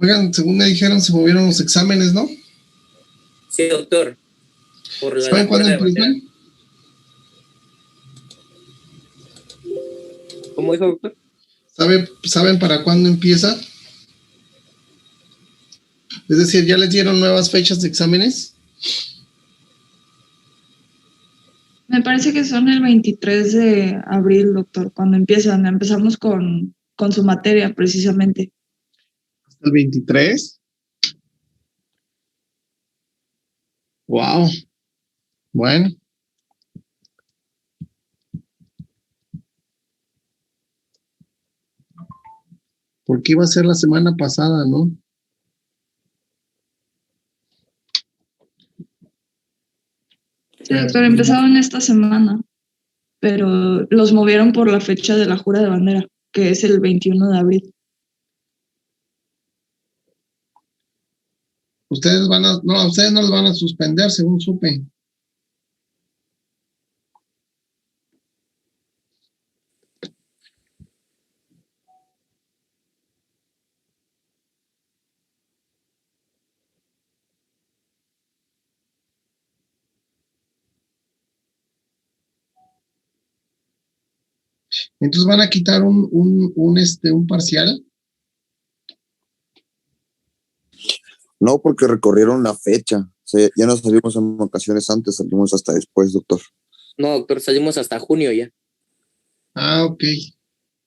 Oigan, según me dijeron, se movieron los exámenes, ¿no? Sí, doctor. ¿Saben cuándo empiezan? ¿Cómo dijo, doctor? ¿Saben para cuándo empieza? Es decir, ¿ya les dieron nuevas fechas de exámenes? Me parece que son el 23 de abril, doctor, cuando empiezan. Empezamos con su materia, precisamente. ¿Hasta el 23? Wow. Bueno. Porque iba a ser la semana pasada, ¿no? Sí, doctor, empezaron esta semana, pero los movieron por la fecha de la jura de bandera, que es el 21 de abril. Ustedes no los van a suspender, según supe. Entonces van a quitar un parcial. No, porque recorrieron la fecha. O sea, ya no salimos en ocasiones antes, salimos hasta después, doctor. No, doctor, salimos hasta junio ya. Ah, ok.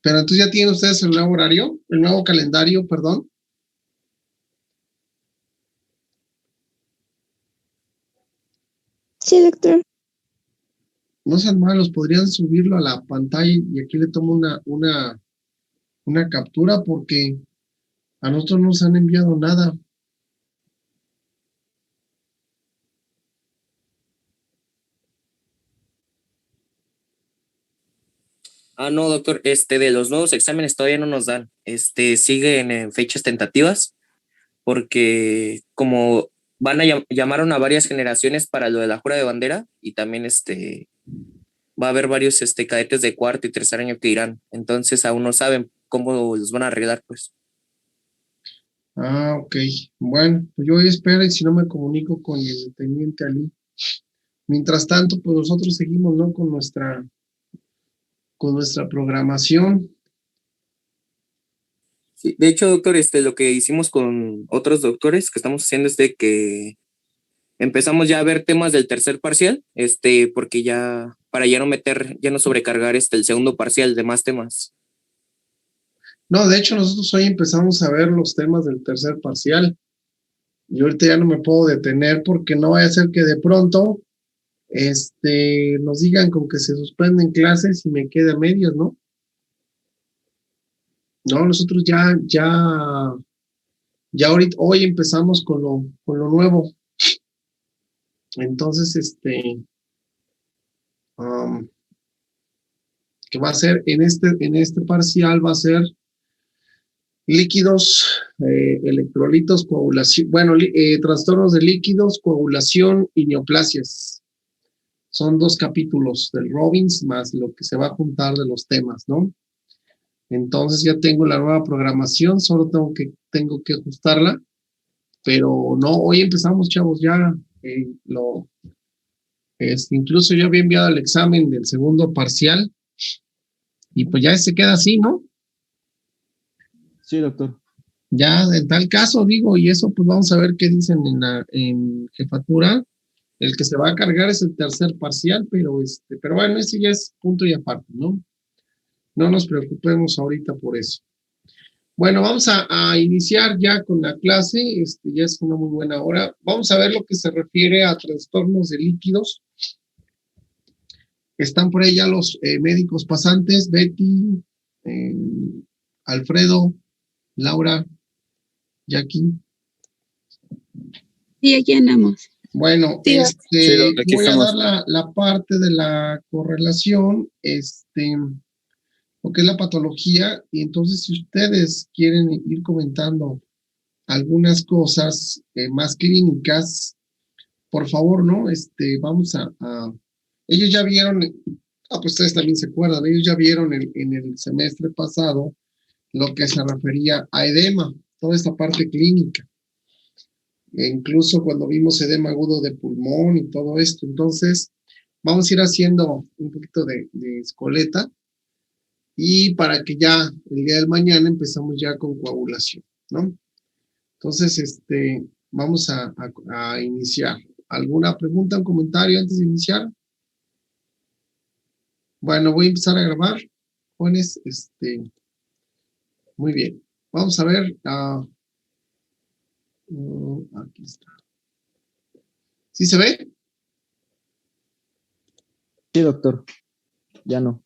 Pero entonces ya tienen ustedes el nuevo horario, el nuevo calendario, perdón. Sí, doctor. No sean malos, podrían subirlo a la pantalla y aquí le tomo una captura porque a nosotros no nos han enviado nada. No, doctor, de los nuevos exámenes todavía no nos dan. Siguen en fechas tentativas porque como van a llamaron a varias generaciones para lo de la jura de bandera y también va a haber varios cadetes de cuarto y tercer año que irán. Entonces aún no saben cómo los van a arreglar, pues. Ah, ok. Bueno, pues yo espero y si no me comunico con el teniente Ali. Mientras tanto, pues nosotros seguimos, ¿no? Con nuestra programación. Sí, de hecho, doctor, lo que hicimos con otros doctores que estamos haciendo es de que empezamos ya a ver temas del tercer parcial, porque para ya no sobrecargar el segundo parcial de más temas. No, de hecho, nosotros hoy empezamos a ver los temas del tercer parcial. Y ahorita ya no me puedo detener porque no vaya a ser que de pronto nos digan con que se suspenden clases y me quede a medias, ¿no? No, nosotros ya ahorita, hoy empezamos con lo nuevo. Entonces, que va a ser en este parcial va a ser líquidos, electrolitos, coagulación, trastornos de líquidos, coagulación y neoplasias. Son 2 capítulos del Robbins más lo que se va a juntar de los temas, ¿no? Entonces ya tengo la nueva programación, solo tengo que ajustarla, pero no, hoy empezamos, chavos, ya incluso yo había enviado el examen del segundo parcial y pues ya se queda así, ¿no? Sí, doctor. Ya en tal caso, digo, y eso pues vamos a ver qué dicen en jefatura. El que se va a cargar es el tercer parcial, pero bueno, ese ya es punto y aparte, ¿no? No nos preocupemos ahorita por eso. Bueno, vamos a iniciar ya con la clase, ya es una muy buena hora. Vamos a ver lo que se refiere a trastornos de líquidos. Están por ahí ya los médicos pasantes, Betty, Alfredo, Laura, Jackie. Sí, aquí andamos. Bueno, Sí, voy a dar la parte de la correlación, lo que es la patología, y entonces si ustedes quieren ir comentando algunas cosas más clínicas, por favor, ¿no? Vamos ellos ya vieron, pues ustedes también se acuerdan, ellos ya vieron en el semestre pasado lo que se refería a edema. toda esta parte clínica. E incluso cuando vimos edema agudo de pulmón y todo esto. Entonces, vamos a ir haciendo un poquito de escoleta y para que ya el día del mañana empezamos ya con coagulación, ¿no? Entonces, vamos a iniciar. ¿Alguna pregunta, un comentario antes de iniciar? Bueno, voy a empezar a grabar, jóvenes. Muy bien. Vamos a ver. Aquí está. ¿Sí se ve? Sí, doctor. Ya no.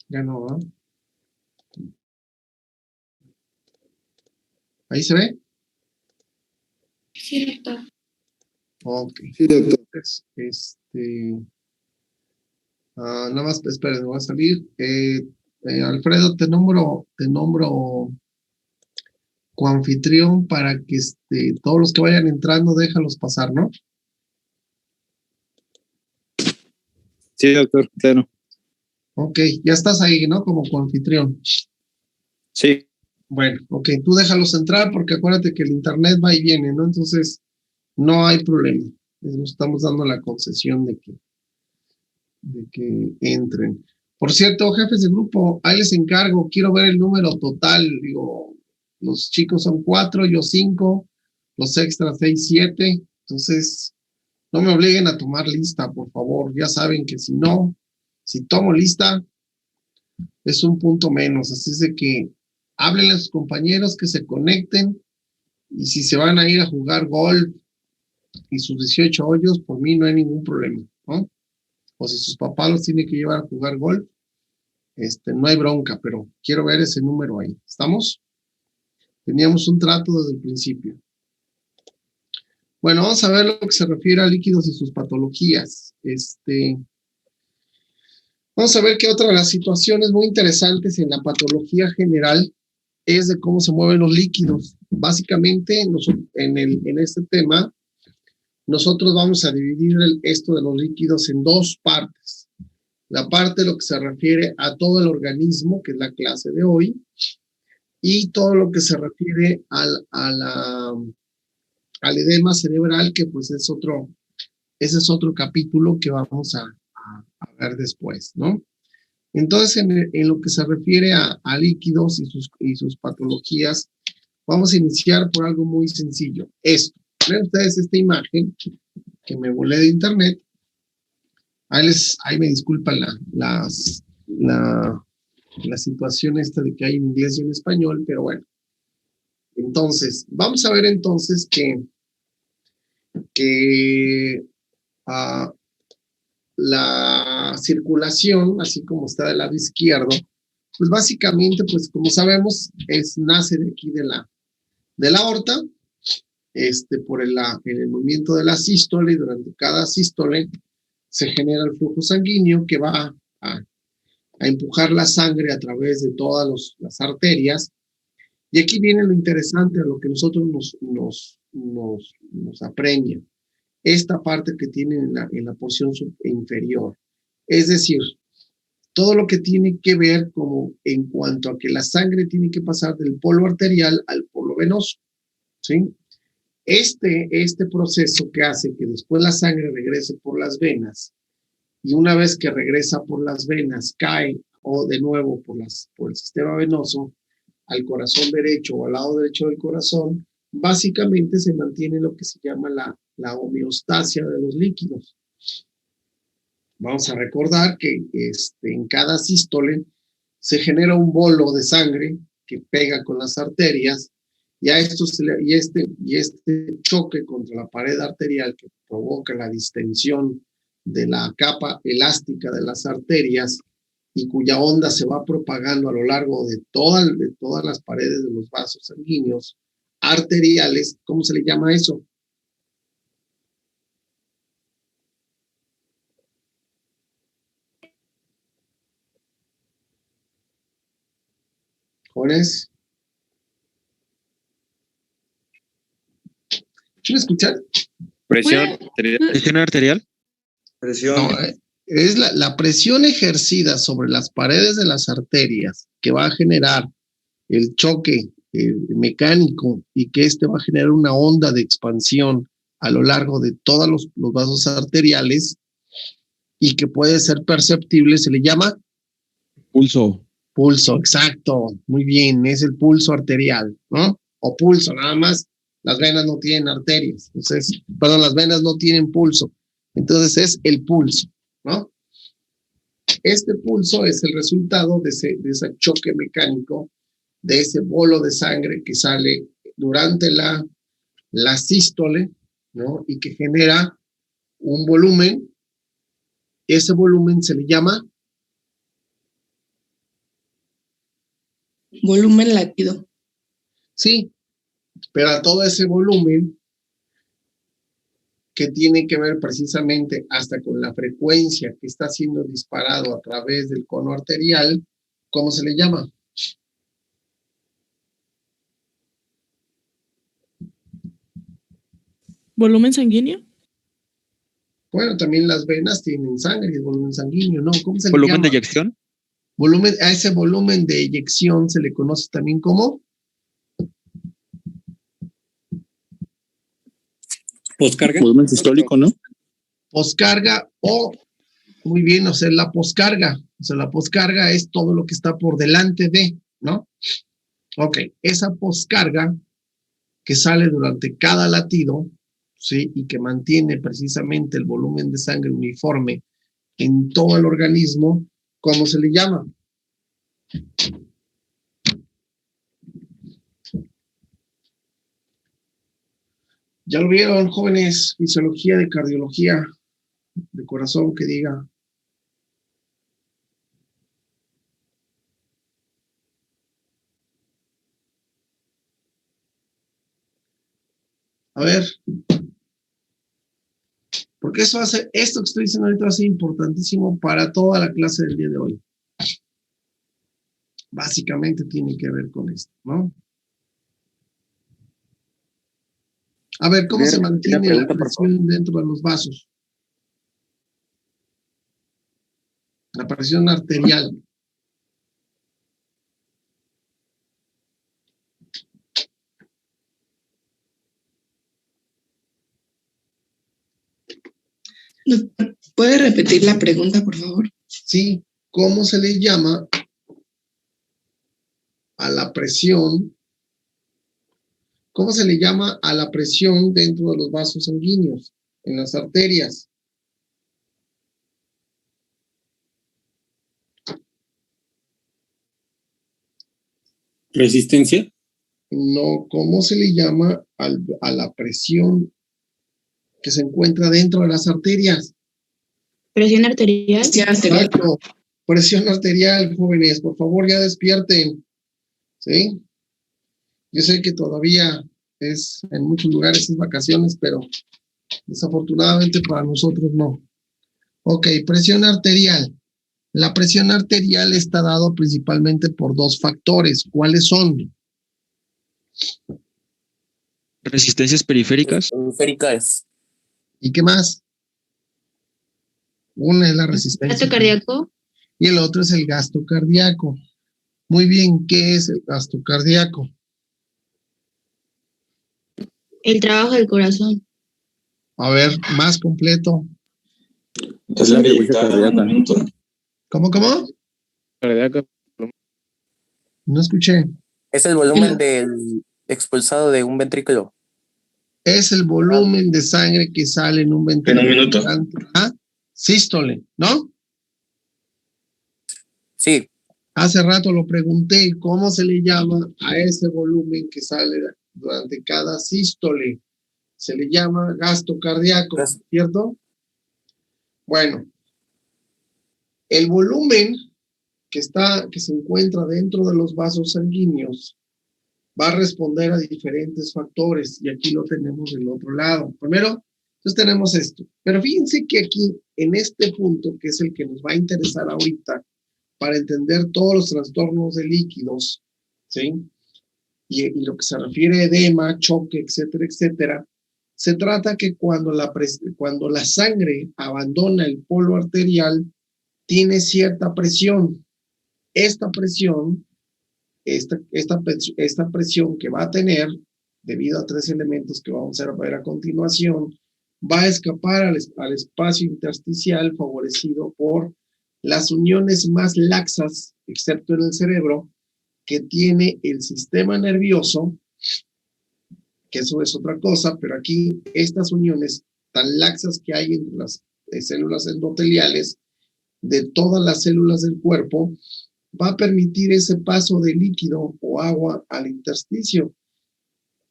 Ya no, ¿verdad? ¿Ahí se ve? Sí, doctor. Ok. Sí, doctor. Entonces, nada más, esperen, me va a salir. Alfredo, te nombro coanfitrión para que todos los que vayan entrando, déjalos pasar, ¿no? Sí, doctor, claro. Ok, ya estás ahí, ¿no? Como coanfitrión. Sí, Bueno, ok, tú déjalos entrar porque acuérdate que el internet va y viene, ¿no? Entonces, no hay problema. Nos estamos dando la concesión de que entren. Por cierto, jefes de grupo, ahí les encargo, quiero ver el número total. Digo, los chicos son 4, yo 5, los extras 6, 7. Entonces, no me obliguen a tomar lista, por favor. Ya saben que si tomo lista, es un punto menos. Así es de que háblenle a sus compañeros que se conecten y si se van a ir a jugar golf y sus 18 hoyos, por mí no hay ningún problema, ¿no? O si sus papás los tienen que llevar a jugar golf, no hay bronca, pero quiero ver ese número ahí. ¿Estamos? Teníamos un trato desde el principio. Bueno, vamos a ver lo que se refiere a líquidos y sus patologías. Vamos a ver que otra de las situaciones muy interesantes en la patología general es de cómo se mueven los líquidos. Básicamente, en este tema, nosotros vamos a dividir esto de los líquidos en dos partes. La parte de lo que se refiere a todo el organismo, que es la clase de hoy, y todo lo que se refiere al edema cerebral, que pues ese es otro capítulo que vamos a ver después, ¿no? Entonces, en lo que se refiere a líquidos y sus patologías, vamos a iniciar por algo muy sencillo. Esto. Ven ustedes esta imagen que me volé de internet. Ahí me disculpan la situación esta de que hay en inglés y en español, pero bueno. Entonces, vamos a ver entonces que la circulación, así como está del lado izquierdo, pues básicamente, pues como sabemos, nace de aquí de la aorta, por en el movimiento de la sístole, y durante cada sístole se genera el flujo sanguíneo que va a empujar la sangre a través de todas las arterias. Y aquí viene lo interesante, a lo que nosotros nos apremia. Esta parte que tiene en la porción inferior. Es decir, todo lo que tiene que ver como en cuanto a que la sangre tiene que pasar del polo arterial al polo venoso, ¿sí? Este proceso que hace que después la sangre regrese por las venas y una vez que regresa por las venas cae o de nuevo por el sistema venoso al corazón derecho o al lado derecho del corazón, básicamente se mantiene lo que se llama la homeostasia de los líquidos. Vamos a recordar que en cada sístole se genera un bolo de sangre que pega con las arterias y este choque contra la pared arterial que provoca la distensión de la capa elástica de las arterias y cuya onda se va propagando a lo largo de todas las paredes de los vasos sanguíneos arteriales. ¿Cómo se le llama eso? Jóvenes. ¿Quieren escuchar? presión arterial. ¿Presión arterial? Presión. No, es la presión ejercida sobre las paredes de las arterias que va a generar el choque mecánico y que este va a generar una onda de expansión a lo largo de todos los vasos arteriales y que puede ser perceptible, se le llama Pulso. pulso, exacto, muy bien, es el pulso arterial, ¿no? O pulso, nada más, las venas no tienen arterias, entonces, perdón, las venas no tienen pulso, entonces es el pulso, ¿no? Este pulso es el resultado de ese choque mecánico, de ese bolo de sangre que sale durante la sístole, ¿no? Y que genera un volumen. Ese volumen se le llama volumen latido. sí, pero a todo ese volumen que tiene que ver precisamente hasta con la frecuencia que está siendo disparado a través del cono arterial, ¿cómo se le llama? ¿Volumen sanguíneo? Bueno, también las venas tienen sangre y volumen sanguíneo, ¿no? ¿Cómo se le ¿Volumen de llama? eyección? A ese volumen de eyección se le conoce también como Poscarga. Volumen sistólico, ¿no? poscarga o, muy bien, o sea, la poscarga. O sea, la poscarga es todo lo que está por delante de, ¿no? Ok, esa poscarga que sale durante cada latido, ¿sí? Y que mantiene precisamente el volumen de sangre uniforme en todo el organismo, ¿cómo se le llama? ¿Ya lo vieron, jóvenes? Fisiología de cardiología de corazón que diga. A ver, porque eso hace, esto que estoy diciendo ahorita va a ser importantísimo para toda la clase del día de hoy. Básicamente tiene que ver con esto, ¿no? A ver, ¿cómo se mantiene la presión dentro de los vasos? La presión arterial. Doctor, ¿puede repetir la pregunta, por favor? Sí, ¿cómo se le llama a la presión? ¿Cómo se le llama a la presión dentro de los vasos sanguíneos, en las arterias? Resistencia. No, ¿cómo se le llama a la presión que se encuentra dentro de las arterias? Presión arterial. Exacto. Presión arterial, jóvenes, por favor, ya despierten. ¿Sí? Yo sé que todavía en muchos lugares es vacaciones, pero desafortunadamente para nosotros no. Ok, presión arterial. La presión arterial está dado principalmente por dos factores. ¿Cuáles son? Resistencias periféricas. Periféricas. ¿Y qué más? Una es la resistencia. Gasto cardíaco. Y el otro es el gasto cardíaco. Muy bien, ¿qué es el gasto cardíaco? El trabajo del corazón. A ver, más completo. Es la frecuencia cardíaca. ¿Cómo? Cardíaca. No escuché. Es el volumen del expulsado de un ventrículo. Es el volumen de sangre que sale en un ventrículo. En un minuto. ¿Ah? Sístole, ¿no? Sí. Hace rato lo pregunté, ¿cómo se le llama a ese volumen que sale durante cada sístole? Se le llama gasto cardíaco, ¿cierto? Bueno, el volumen que se encuentra dentro de los vasos sanguíneos va a responder a diferentes factores y aquí lo tenemos del otro lado. Primero, entonces tenemos esto, pero fíjense que aquí, en este punto, que es el que nos va a interesar ahorita, para entender todos los trastornos de líquidos, ¿sí? Y lo que se refiere a edema, choque, etcétera, etcétera, se trata que cuando la sangre abandona el polo arterial, tiene cierta presión. Esta presión esta presión que va a tener, debido a 3 elementos que vamos a ver a continuación, va a escapar al espacio intersticial favorecido por las uniones más laxas, excepto en el cerebro, que tiene el sistema nervioso, que eso es otra cosa, pero aquí estas uniones tan laxas que hay entre las células endoteliales de todas las células del cuerpo, va a permitir ese paso de líquido o agua al intersticio.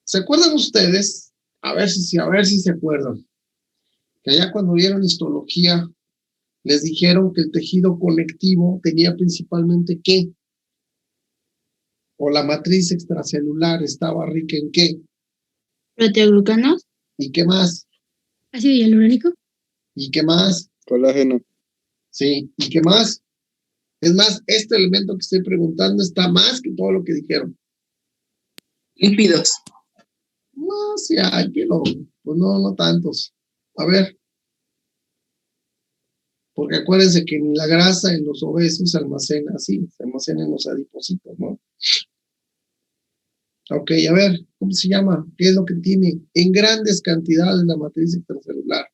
¿Se acuerdan ustedes? A ver si se acuerdan. Que allá cuando vieron histología, les dijeron que el tejido conectivo tenía principalmente ¿qué? O la matriz extracelular estaba rica en ¿qué? Proteoglucanos. ¿Y qué más? Ácido hialurónico. ¿Y qué más? Colágeno. Sí, ¿y qué más? Es más, este elemento que estoy preguntando está más que todo lo que dijeron. Lípidos. No, sí hay, pero pues no tantos. A ver. Porque acuérdense que ni la grasa en los obesos se almacena así, se almacena en los adipocitos, ¿no? Ok, a ver, ¿cómo se llama? ¿Qué es lo que tiene en grandes cantidades la matriz extracelular?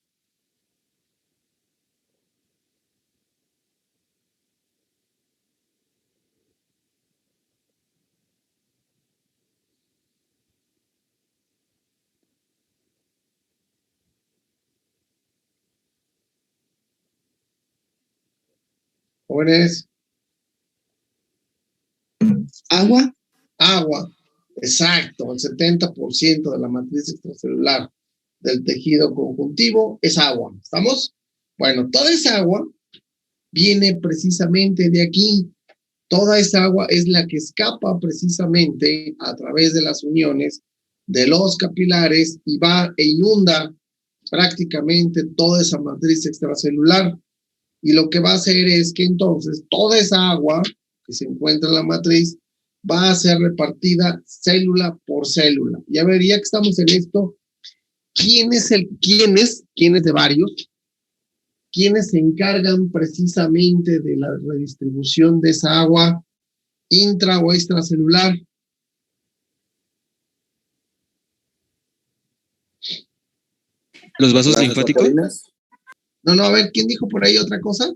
Jóvenes. Agua. Agua, exacto, el 70% de la matriz extracelular del tejido conjuntivo es agua, ¿estamos? Bueno, toda esa agua viene precisamente de aquí. Toda esa agua es la que escapa precisamente a través de las uniones de los capilares y va e inunda prácticamente toda esa matriz extracelular. Y lo que va a hacer es que entonces toda esa agua que se encuentra en la matriz va a ser repartida célula por célula. Ya vería que estamos en esto. ¿Quiénes de varios? ¿Quiénes se encargan precisamente de la redistribución de esa agua intra o extracelular? Los vasos linfáticos. No, a ver, ¿quién dijo por ahí otra cosa?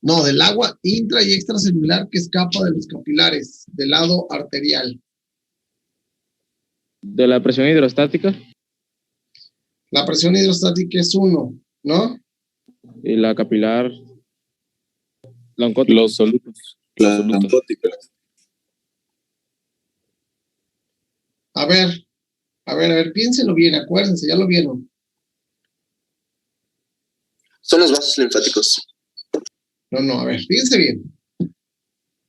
No, del agua intra y extracelular que escapa de los capilares, del lado arterial. De la presión hidrostática La presión hidrostática es 1, ¿no? y la capilar. La oncótica. Los solutos. Las oncóticas. A ver, piénsenlo bien, acuérdense, ya lo vieron. Son los vasos linfáticos. No, a ver, fíjense bien.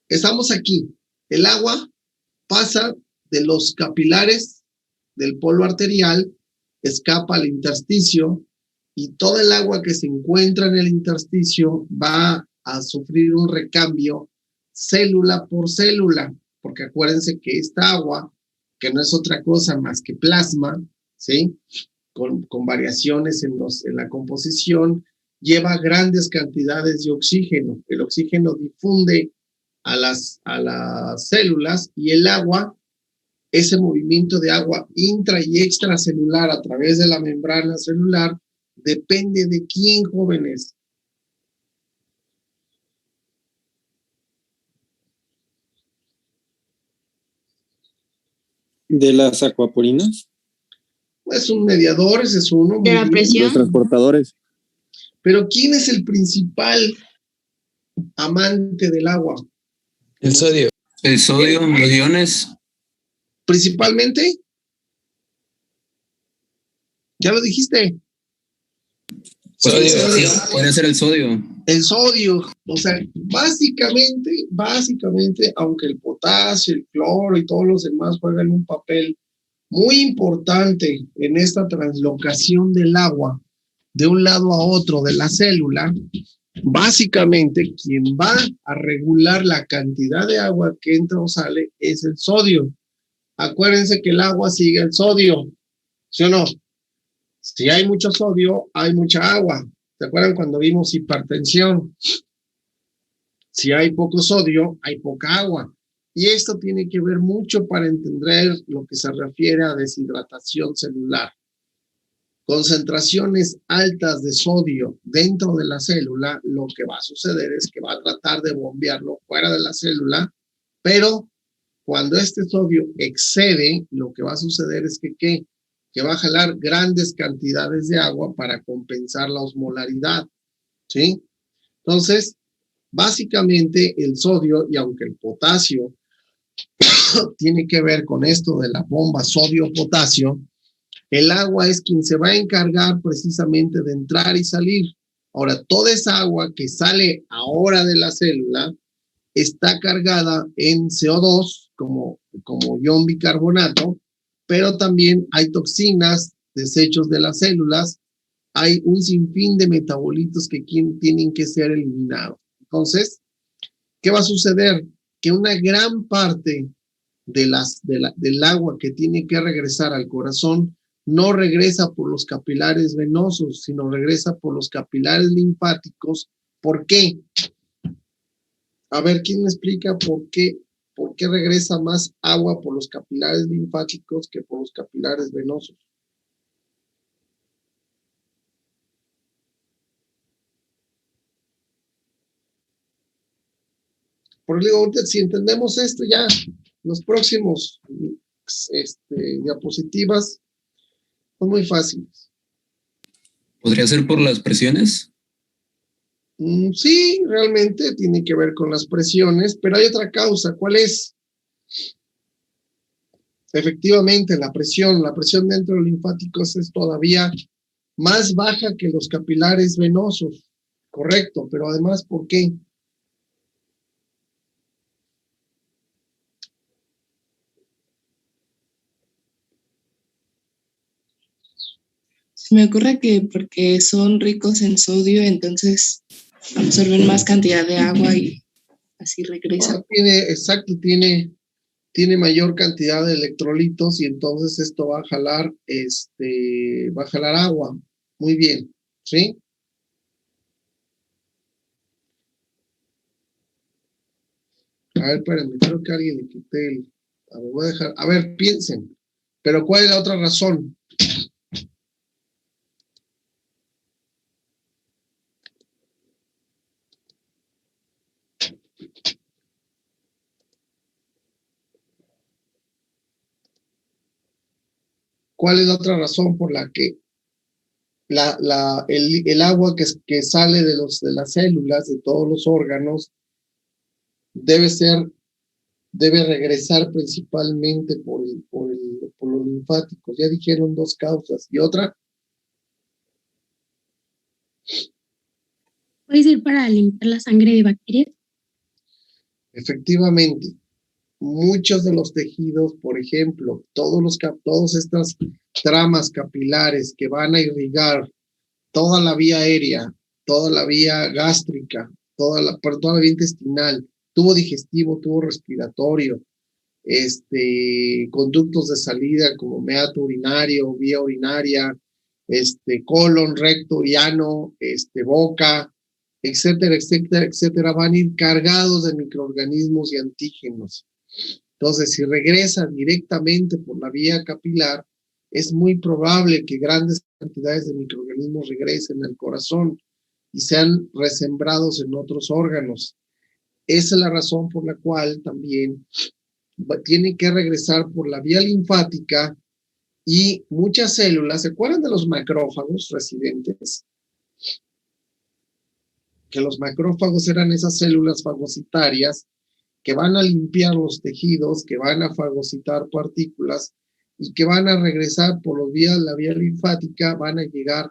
Estamos aquí. El agua pasa de los capilares del polo arterial, escapa al intersticio y toda el agua que se encuentra en el intersticio va a sufrir un recambio célula por célula, porque acuérdense que esta agua, que no es otra cosa más que plasma, ¿sí? Con variaciones en la composición, lleva grandes cantidades de oxígeno. El oxígeno difunde a las células y el agua, ese movimiento de agua intra y extracelular a través de la membrana celular, depende de quién, jóvenes. De las acuaporinas. Es un mediador, ese es uno. De la presión. Los transportadores. Pero ¿quién es el principal amante del agua? El sodio. El sodio, los iones. Principalmente. Ya lo dijiste. Sodio, sí, puede ser el sodio. El sodio, o sea, básicamente, aunque el potasio, el cloro y todos los demás juegan un papel muy importante en esta translocación del agua de un lado a otro de la célula, básicamente quien va a regular la cantidad de agua que entra o sale es el sodio. Acuérdense que el agua sigue el sodio, ¿sí o no? Si hay mucho sodio, hay mucha agua. ¿Se acuerdan cuando vimos hipertensión? Si hay poco sodio, hay poca agua. Y esto tiene que ver mucho para entender lo que se refiere a deshidratación celular. Concentraciones altas de sodio dentro de la célula, lo que va a suceder es que va a tratar de bombearlo fuera de la célula, pero cuando este sodio excede, lo que va a suceder es que va a jalar grandes cantidades de agua para compensar la osmolaridad, ¿sí? Entonces, básicamente el sodio, y aunque el potasio tiene que ver con esto de la bomba sodio-potasio, el agua es quien se va a encargar precisamente de entrar y salir. Ahora, toda esa agua que sale ahora de la célula está cargada en CO2 como ion bicarbonato, pero también hay toxinas, desechos de las células, hay un sinfín de metabolitos que tienen que ser eliminados. Entonces, ¿qué va a suceder? Que una gran parte del agua que tiene que regresar al corazón no regresa por los capilares venosos, sino regresa por los capilares linfáticos. ¿Por qué? A ver, ¿quién me explica por qué regresa más agua por los capilares linfáticos que por los capilares venosos? Porque digo, si entendemos esto ya, los próximos diapositivas son muy fáciles. ¿Podría ser por las presiones? Sí, realmente tiene que ver con las presiones, pero hay otra causa. ¿Cuál es? Efectivamente, la presión dentro de los linfáticos es todavía más baja que los capilares venosos. Correcto, pero además, ¿por qué? Se me ocurre que porque son ricos en sodio, entonces absorben más cantidad de agua y así regresa. Tiene mayor cantidad de electrolitos y entonces esto va a jalar agua. Muy bien, ¿sí? A ver, espérenme, creo que alguien le quité el... voy a dejar... A ver, piensen. Pero ¿cuál es la otra razón? ¿Cuál es la otra razón por la que el agua que sale de las células, de todos los órganos, debe regresar principalmente por los linfáticos? Ya dijeron dos causas. ¿Y otra? ¿Puede ser para limpiar la sangre de bacterias? Efectivamente, muchos de los tejidos, por ejemplo, todas estas tramas capilares que van a irrigar toda la vía aérea, toda la vía gástrica, toda la vía intestinal, tubo digestivo, tubo respiratorio, conductos de salida como meato urinario, vía urinaria, colon, recto, ano, boca, etcétera, etcétera, etcétera, van a ir cargados de microorganismos y antígenos. Entonces, si regresa directamente por la vía capilar, es muy probable que grandes cantidades de microorganismos regresen al corazón y sean resembrados en otros órganos. Esa es la razón por la cual también tiene que regresar por la vía linfática y muchas células. ¿Se acuerdan de los macrófagos residentes? Que los macrófagos eran esas células fagocitarias que van a limpiar los tejidos, que van a fagocitar partículas y que van a regresar por la vía linfática, van a llegar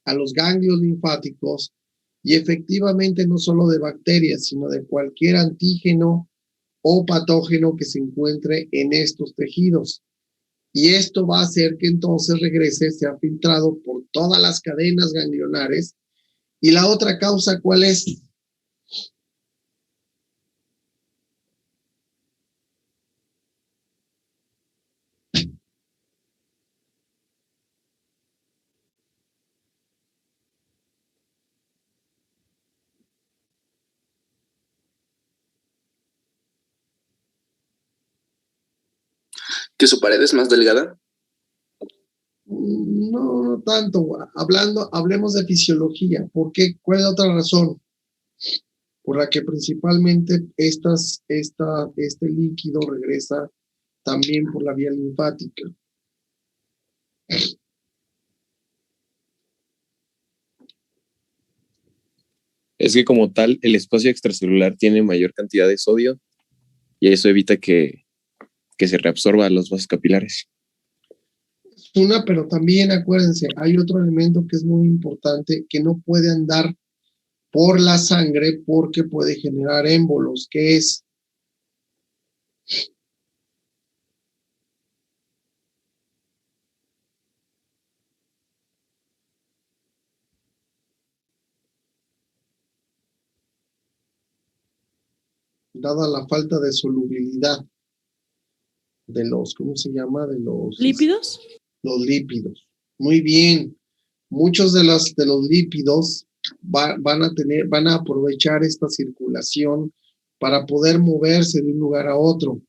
a los ganglios linfáticos y efectivamente no solo de bacterias, sino de cualquier antígeno o patógeno que se encuentre en estos tejidos. Y esto va a hacer que entonces regrese, sea filtrado por todas las cadenas ganglionares. ¿Y la otra causa cuál es? ¿Que su pared es más delgada? No, no tanto. Hablemos de fisiología. ¿Por qué? ¿Cuál es la otra razón? Por la que principalmente este líquido regresa también por la vía linfática. Es que como tal, el espacio extracelular tiene mayor cantidad de sodio y eso evita que se reabsorba a los vasos capilares. Pero también acuérdense, hay otro elemento que es muy importante, que no puede andar por la sangre porque puede generar émbolos, que es dada la falta de solubilidad de los, ¿cómo se llama? De los ¿lípidos? Los lípidos. Muy bien. Muchos de los lípidos van a aprovechar esta circulación para poder moverse de un lugar a otro.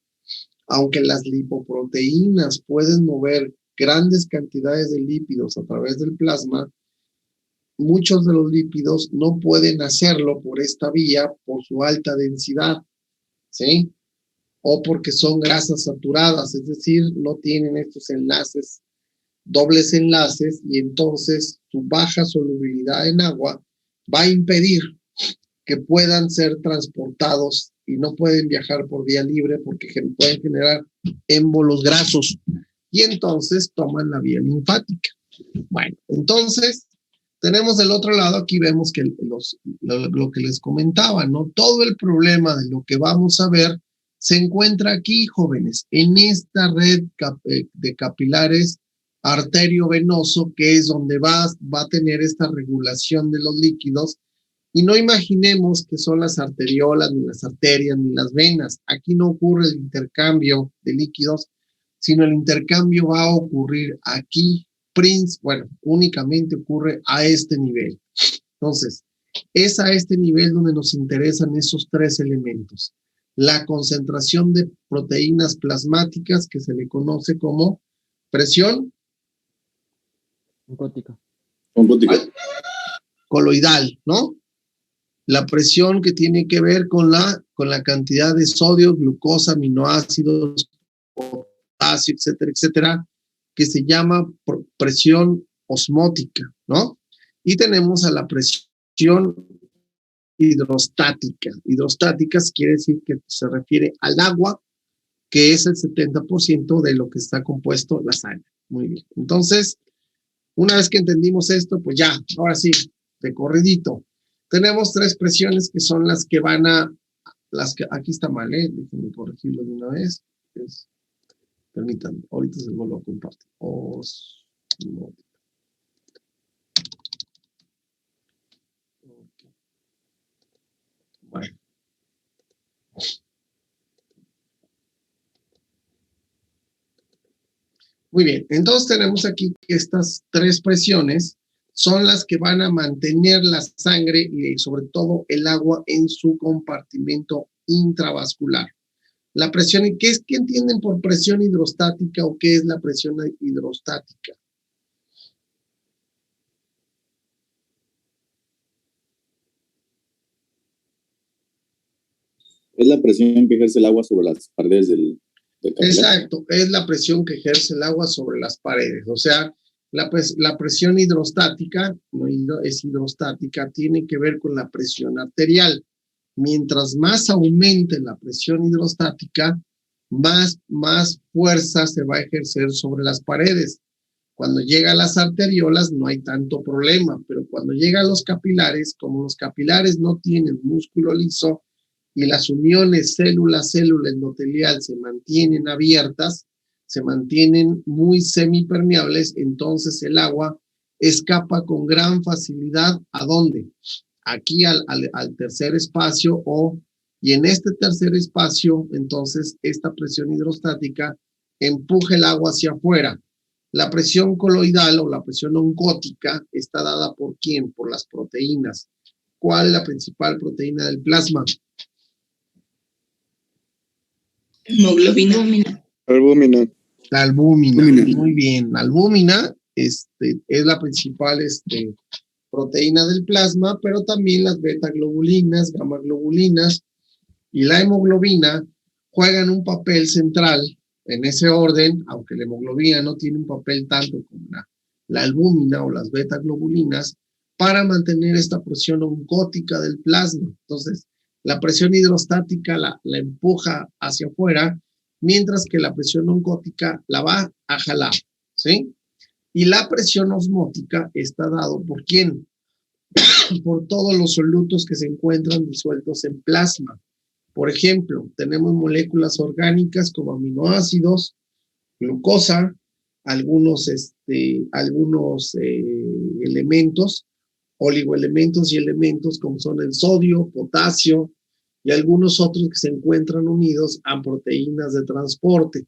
Aunque las lipoproteínas pueden mover grandes cantidades de lípidos a través del plasma, muchos de los lípidos no pueden hacerlo por esta vía, por su alta densidad, ¿sí? O porque son grasas saturadas, es decir, no tienen estos enlaces, dobles enlaces, y entonces su baja solubilidad en agua va a impedir que puedan ser transportados y no pueden viajar por vía libre porque pueden generar émbolos grasos y entonces toman la vía linfática. Bueno, entonces tenemos del otro lado, aquí vemos que lo que les comentaba, ¿no? Todo el problema de lo que vamos a ver se encuentra aquí, jóvenes, en esta red de capilares arteriovenoso, que es donde va a tener esta regulación de los líquidos. Y no imaginemos que son las arteriolas, ni las arterias, ni las venas. Aquí no ocurre el intercambio de líquidos, sino el intercambio va a ocurrir aquí, únicamente ocurre a este nivel. Entonces, es a este nivel donde nos interesan esos tres elementos. La concentración de proteínas plasmáticas, que se le conoce como presión Oncótica. Coloidal, ¿no? La presión que tiene que ver con la cantidad de sodio, glucosa, aminoácidos, potasio, etcétera, etcétera, que se llama presión osmótica, ¿no? Y tenemos a la presión hidrostática. Hidrostáticas quiere decir que se refiere al agua, que es el 70% de lo que está compuesto la sangre. Muy bien. Entonces, una vez que entendimos esto, pues ya, ahora sí, de corridito. Tenemos tres presiones que son las que van a, aquí está mal, déjenme corregirlo de una vez. Permítanme, ahorita se lo vuelvo a compartir. Bueno. Muy bien, entonces tenemos aquí que estas tres presiones son las que van a mantener la sangre y sobre todo el agua en su compartimento intravascular. La presión, ¿qué entienden por presión hidrostática o qué es la presión hidrostática? Es la presión que ejerce el agua sobre las paredes del capilar. Exacto, es la presión que ejerce el agua sobre las paredes. O sea, la presión hidrostática, es hidrostática, tiene que ver con la presión arterial. Mientras más aumente la presión hidrostática, más fuerza se va a ejercer sobre las paredes. Cuando llega a las arteriolas no hay tanto problema, pero cuando llega a los capilares, como los capilares no tienen músculo liso y las uniones célula-célula endotelial se mantienen abiertas, se mantienen muy semipermeables, entonces el agua escapa con gran facilidad. ¿A dónde? Aquí al tercer espacio y en este tercer espacio, entonces esta presión hidrostática empuja el agua hacia afuera. La presión coloidal o la presión oncótica está dada ¿por quién? Por las proteínas. ¿Cuál es la principal proteína del plasma? Hemoglobina. Albúmina. La albúmina, muy bien. La albúmina es la principal proteína del plasma, pero también las beta-globulinas, gamma-globulinas y la hemoglobina juegan un papel central en ese orden, aunque la hemoglobina no tiene un papel tanto como la albúmina o las beta-globulinas, para mantener esta presión oncótica del plasma. Entonces, la presión hidrostática la empuja hacia afuera, mientras que la presión oncótica la va a jalar, ¿sí? Y la presión osmótica está dado ¿por quién? Por todos los solutos que se encuentran disueltos en plasma. Por ejemplo, tenemos moléculas orgánicas como aminoácidos, glucosa, algunos elementos, oligoelementos y elementos como son el sodio, potasio y algunos otros que se encuentran unidos a proteínas de transporte.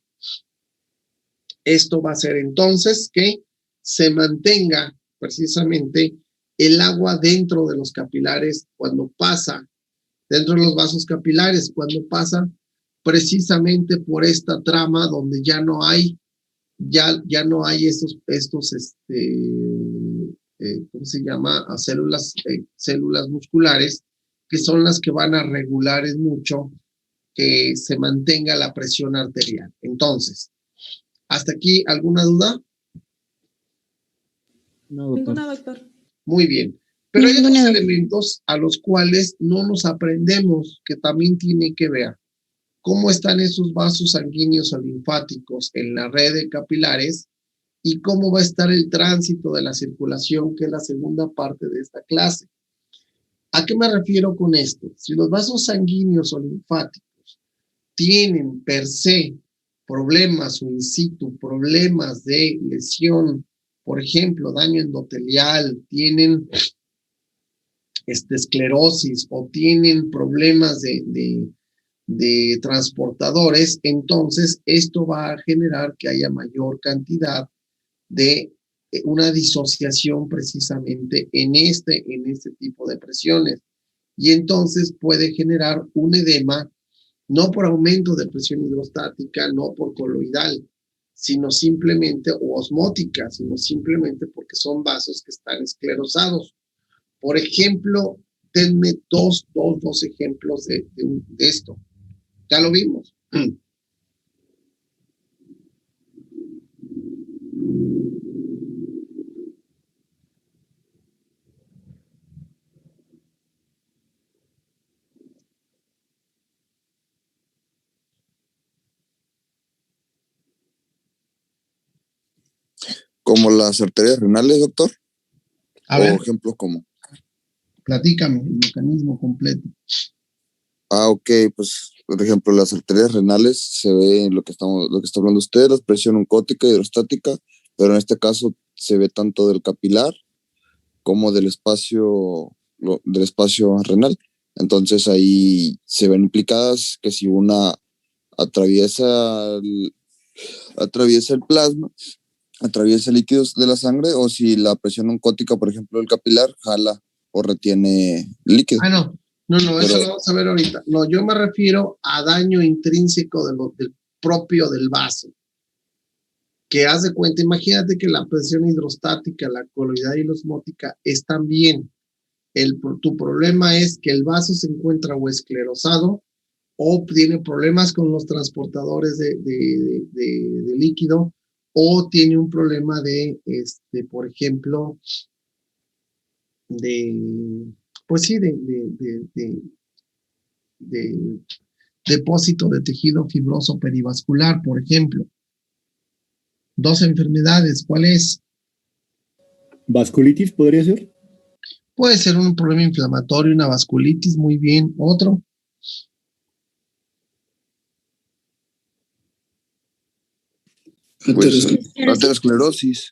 Esto va a hacer entonces que se mantenga precisamente el agua dentro de los capilares cuando pasa, dentro de los vasos capilares, cuando pasa precisamente por esta trama donde ya no hay estos ¿cómo se llama? Células musculares, que son las que van a regular mucho que se mantenga la presión arterial. Entonces, ¿hasta aquí alguna duda? No, doctor. Ninguna, doctor. Muy bien. Pero hay otros elementos a los cuales no nos aprendemos, que también tiene que ver cómo están esos vasos sanguíneos o linfáticos en la red de capilares y cómo va a estar el tránsito de la circulación, que es la segunda parte de esta clase. ¿A qué me refiero con esto? Si los vasos sanguíneos o linfáticos tienen per se problemas o in situ, problemas de lesión, por ejemplo, daño endotelial, tienen esclerosis o tienen problemas de transportadores, entonces esto va a generar que haya mayor cantidad de una disociación precisamente en este tipo de presiones. Y entonces puede generar un edema, no por aumento de presión hidrostática, no por coloidal, sino simplemente, o osmótica, sino simplemente porque son vasos que están esclerosados. Por ejemplo, denme dos ejemplos de esto. Ya lo vimos. ¿Como las arterias renales, doctor? A ver. O ejemplos como. Platícame el mecanismo completo. Ok, pues, por ejemplo, las arterias renales se ve lo que está hablando usted, la presión oncótica, hidrostática, pero en este caso se ve tanto del capilar como del espacio renal. Entonces ahí se ven implicadas que si una atraviesa el plasma, atraviesa líquidos de la sangre, o si la presión oncótica, por ejemplo, del capilar, jala o retiene líquido. No, eso lo vamos a ver ahorita. No, yo me refiero a daño intrínseco del propio del vaso. Que haz de cuenta, imagínate que la presión hidrostática, la coloidal y la osmótica están bien. Tu problema es que el vaso se encuentra o esclerosado o tiene problemas con los transportadores de líquido, o tiene un problema por ejemplo, de depósito de tejido fibroso perivascular, por ejemplo. Dos enfermedades, ¿cuál es? ¿Vasculitis podría ser? Puede ser un problema inflamatorio, una vasculitis, muy bien. ¿Otro? Pues, aterosclerosis.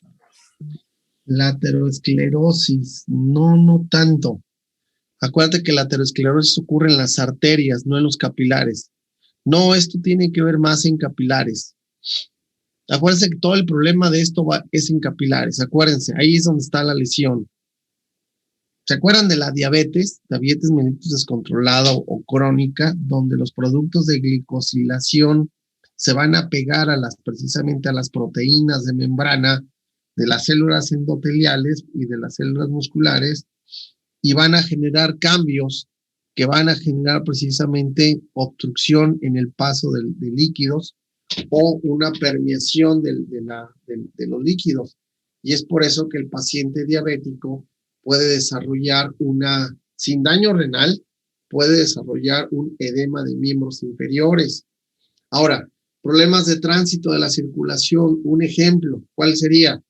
La aterosclerosis, no tanto. Acuérdate que la aterosclerosis ocurre en las arterias, no en los capilares. No, esto tiene que ver más en capilares. Acuérdense que todo el problema de esto es en capilares. Acuérdense, ahí es donde está la lesión. ¿Se acuerdan de la diabetes mellitus descontrolada o crónica, donde los productos de glicosilación se van a pegar precisamente a las proteínas de membrana de las células endoteliales y de las células musculares y van a generar cambios que van a generar precisamente obstrucción en el paso de líquidos o una permeación de los líquidos. Y es por eso que el paciente diabético puede desarrollar sin daño renal, puede desarrollar un edema de miembros inferiores. Ahora, problemas de tránsito de la circulación, un ejemplo, ¿cuál sería?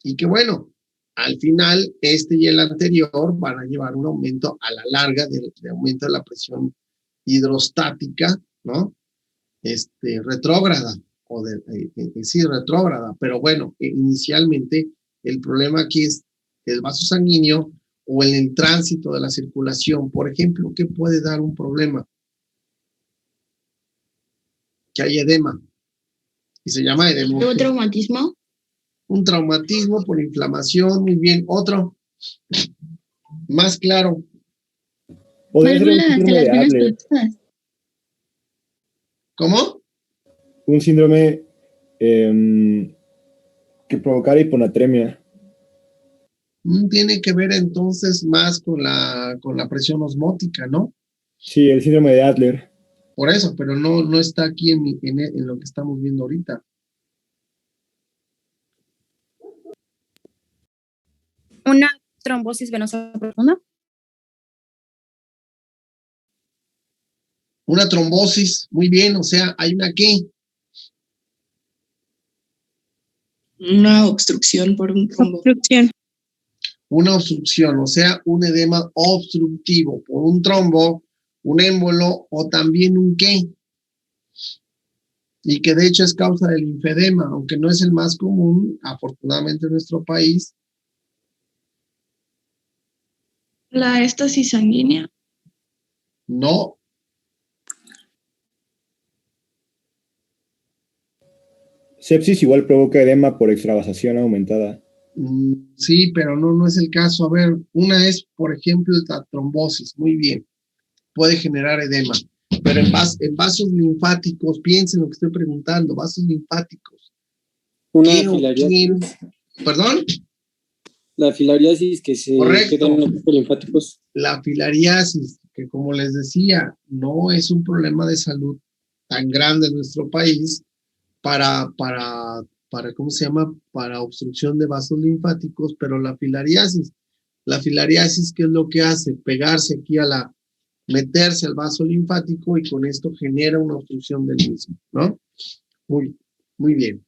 Y que bueno, al final, este y el anterior van a llevar un aumento a la larga de aumento de la presión hidrostática, ¿no? Retrógrada, sí, retrógrada, pero bueno, inicialmente el problema aquí es el vaso sanguíneo o en el tránsito de la circulación. Por ejemplo, ¿qué puede dar un problema? Que hay edema. Y se llama edema. ¿Un traumatismo? Un traumatismo por inflamación, muy bien. Otro, más claro. Válvulas de las venas colapsadas. ¿Cómo? Un síndrome que provocara hiponatremia. Tiene que ver entonces más con la presión osmótica, ¿no? Sí, el síndrome de Adler. Por eso, pero no está aquí en lo que estamos viendo ahorita. ¿Una trombosis venosa profunda? Una trombosis, muy bien, o sea, ¿hay una qué? Una obstrucción por un trombo. Una obstrucción, o sea, un edema obstructivo por un trombo, un émbolo o también un qué. Y que de hecho es causa del linfedema, aunque no es el más común, afortunadamente en nuestro país. La éstasis sanguínea. No. Sepsis igual provoca edema por extravasación aumentada. Sí, pero no es el caso. A ver, una es, por ejemplo, la trombosis. Muy bien. Puede generar edema. Pero en vasos linfáticos, piensen lo que estoy preguntando, vasos linfáticos. Una filariasis. ¿Perdón? La filariasis que se queda en los vasos linfáticos. La filariasis, que como les decía, no es un problema de salud tan grande en nuestro país para ¿cómo se llama? Para obstrucción de vasos linfáticos, pero la filariasis, ¿qué es lo que hace? Pegarse aquí meterse al vaso linfático y con esto genera una obstrucción del mismo, ¿no? Muy bien.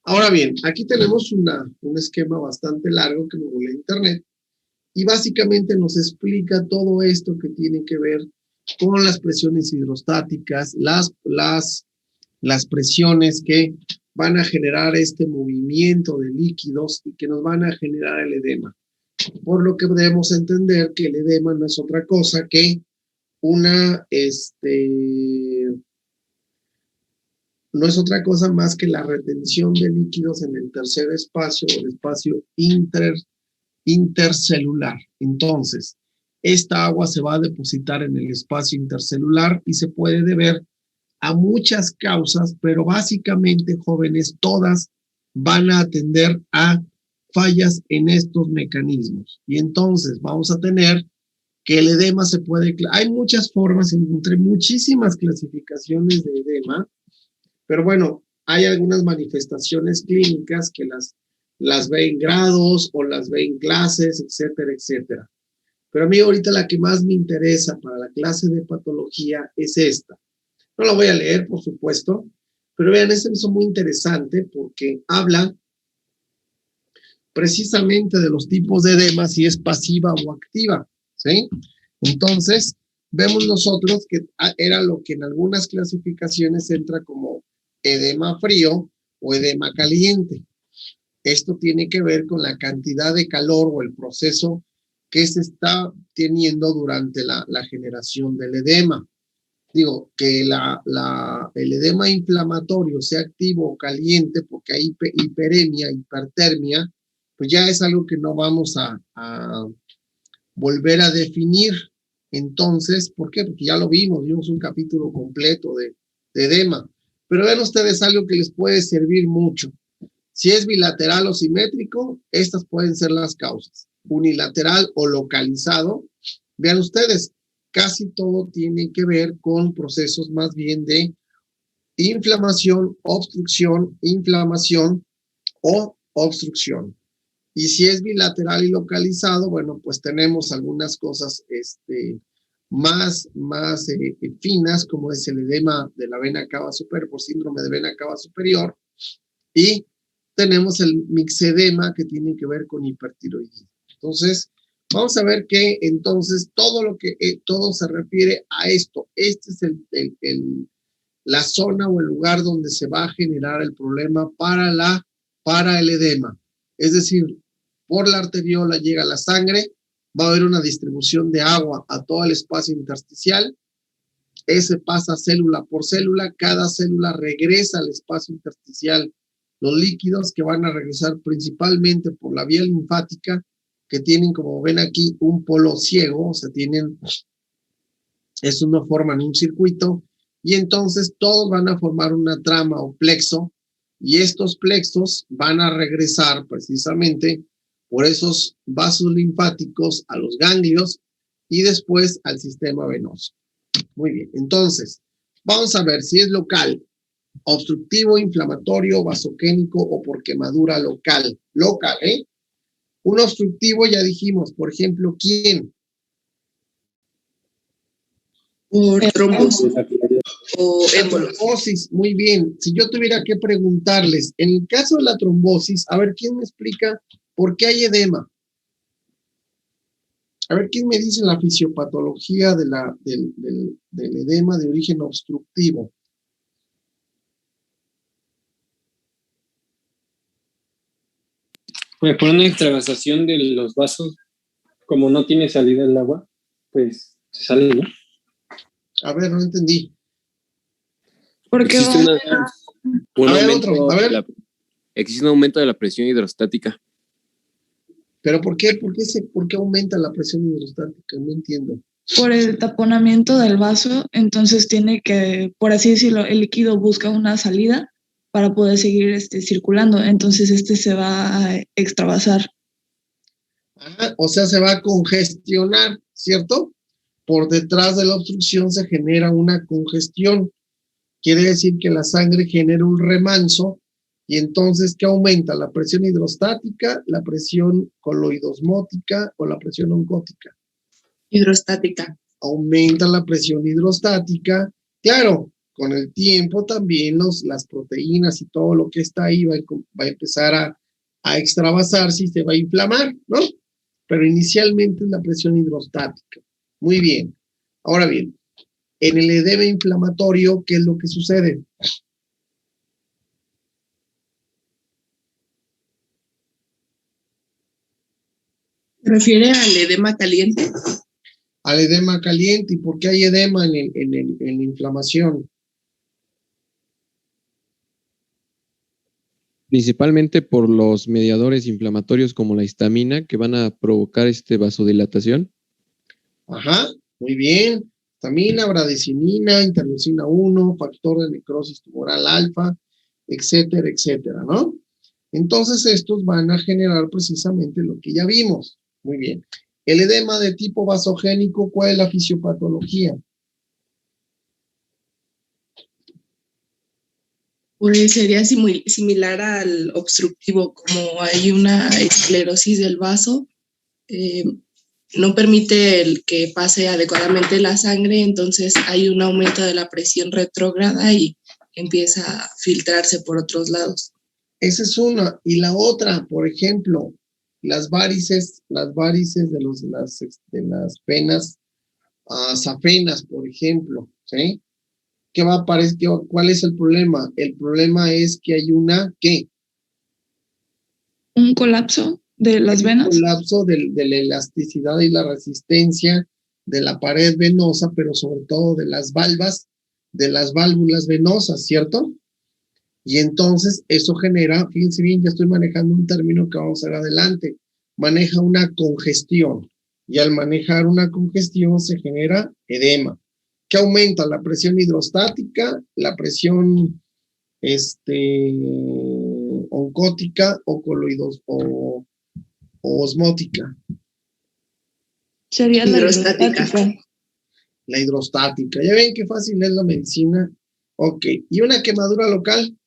Ahora bien, aquí tenemos un esquema bastante largo que me volé a internet y básicamente nos explica todo esto que tiene que ver con las presiones hidrostáticas, las presiones que van a generar este movimiento de líquidos y que nos van a generar el edema. Por lo que debemos entender que el edema no es otra cosa que no es otra cosa más que la retención de líquidos en el tercer espacio o el espacio intercelular. Entonces, esta agua se va a depositar en el espacio intercelular y se puede deber a muchas causas, pero básicamente, jóvenes, todas van a atender a fallas en estos mecanismos. Y entonces vamos a tener que el edema hay muchas formas, entre muchísimas clasificaciones de edema, pero bueno, hay algunas manifestaciones clínicas que las ve en grados o las ve en clases, etcétera, etcétera. Pero a mí ahorita la que más me interesa para la clase de patología es esta. No la voy a leer, por supuesto, pero vean, este me hizo muy interesante porque habla precisamente de los tipos de edema, si es pasiva o activa, ¿sí? Entonces, vemos nosotros que era lo que en algunas clasificaciones entra como edema frío o edema caliente. Esto tiene que ver con la cantidad de calor o el proceso que se está teniendo durante la generación del edema. Digo, que el edema inflamatorio sea activo o caliente porque hay hiperemia, hipertermia, pues ya es algo que no vamos a volver a definir. Entonces, ¿por qué? Porque ya lo vimos un capítulo completo de edema. Pero vean ustedes algo que les puede servir mucho. Si es bilateral o simétrico, estas pueden ser las causas. Unilateral o localizado, vean ustedes, casi todo tiene que ver con procesos más bien de inflamación, obstrucción, inflamación o obstrucción. Y si es bilateral y localizado, bueno, pues tenemos algunas cosas más finas, como es el edema de la vena cava superior por síndrome de vena cava superior, y tenemos el mixedema que tiene que ver con hipertiroidismo. Entonces, vamos a ver que entonces todo se refiere a esto. Este es la zona o el lugar donde se va a generar el problema para el edema. Es decir, por la arteriola llega la sangre, va a haber una distribución de agua a todo el espacio intersticial, ese pasa célula por célula, cada célula regresa al espacio intersticial los líquidos que van a regresar principalmente por la vía linfática, que tienen, como ven aquí, un polo ciego, o sea, eso no forman un circuito, y entonces todos van a formar una trama o plexo, y estos plexos van a regresar precisamente por esos vasos linfáticos a los ganglios y después al sistema venoso. Muy bien, entonces, vamos a ver si es local, obstructivo, inflamatorio, vasogénico o por quemadura local. Local, ¿eh? Un obstructivo ya dijimos, por ejemplo, ¿quién? Por trombosis o trombosis, muy bien. Si yo tuviera que preguntarles, en el caso de la trombosis, a ver, ¿quién me explica por qué hay edema? A ver, ¿quién me dice la fisiopatología del edema de origen obstructivo? Pues por una extravasación de los vasos, como no tiene salida el agua, pues se sale, ¿no? A ver, no entendí. Porque existe un aumento de la presión hidrostática. ¿Pero por qué? ¿Por qué aumenta la presión hidrostática? No entiendo. Por el taponamiento del vaso, entonces tiene que, por así decirlo, el líquido busca una salida para poder seguir circulando, entonces se va a extravasar. O sea, se va a congestionar, ¿cierto? Por detrás de la obstrucción se genera una congestión. Quiere decir que la sangre genera un remanso y entonces, ¿qué aumenta? ¿La presión hidrostática, la presión coloidosmótica o la presión oncótica? Hidrostática. Aumenta la presión hidrostática. Claro, con el tiempo también las proteínas y todo lo que está ahí va a empezar a extravasarse y se va a inflamar, ¿no? Pero inicialmente es la presión hidrostática. Muy bien. Ahora bien, en el edema inflamatorio, ¿qué es lo que sucede? ¿Se refiere al edema caliente? Al edema caliente. ¿Y por qué hay edema en la inflamación? Principalmente por los mediadores inflamatorios como la histamina que van a provocar vasodilatación. Ajá, muy bien. Histamina, bradicinina, interleucina 1, factor de necrosis tumoral alfa, etcétera, etcétera, ¿no? Entonces estos van a generar precisamente lo que ya vimos. Muy bien. El edema de tipo vasogénico, ¿cuál es la fisiopatología? Pues sería similar al obstructivo, como hay una esclerosis del vaso, no permite que pase adecuadamente la sangre, entonces hay un aumento de la presión retrógrada y empieza a filtrarse por otros lados. Esa es una. Y la otra, por ejemplo, las varices de las venas safenas, por ejemplo, ¿sí? ¿Cuál es el problema? El problema es que hay ¿qué? Un colapso de las venas. Un colapso de la elasticidad y la resistencia de la pared venosa, pero sobre todo de las válvulas venosas, ¿cierto? Y entonces eso genera, fíjense bien, ya estoy manejando un término que vamos a ver adelante, maneja una congestión. y al manejar una congestión se genera edema, que aumenta la presión hidrostática, la presión oncótica o coloidos o osmótica. Sería la hidrostática. La hidrostática. Ya ven qué fácil es la medicina. Ok. ¿Y una quemadura local?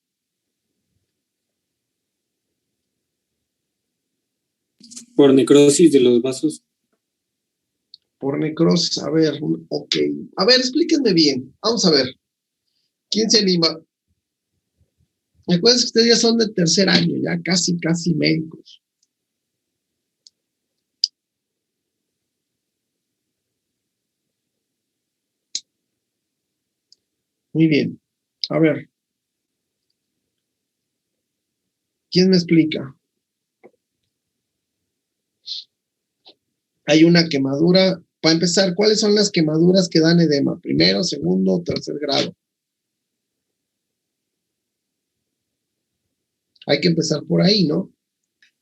Por necrosis de los vasos. Por necrosis. A ver, ok. A ver, explíquenme bien. Vamos a ver. ¿Quién se anima? Recuerden que ustedes ya son de tercer año, ya casi médicos. Muy bien. A ver. ¿Quién me explica? Hay una quemadura. Para empezar, ¿cuáles son las quemaduras que dan edema? ¿Primero, segundo o tercer grado? Hay que empezar por ahí, ¿no?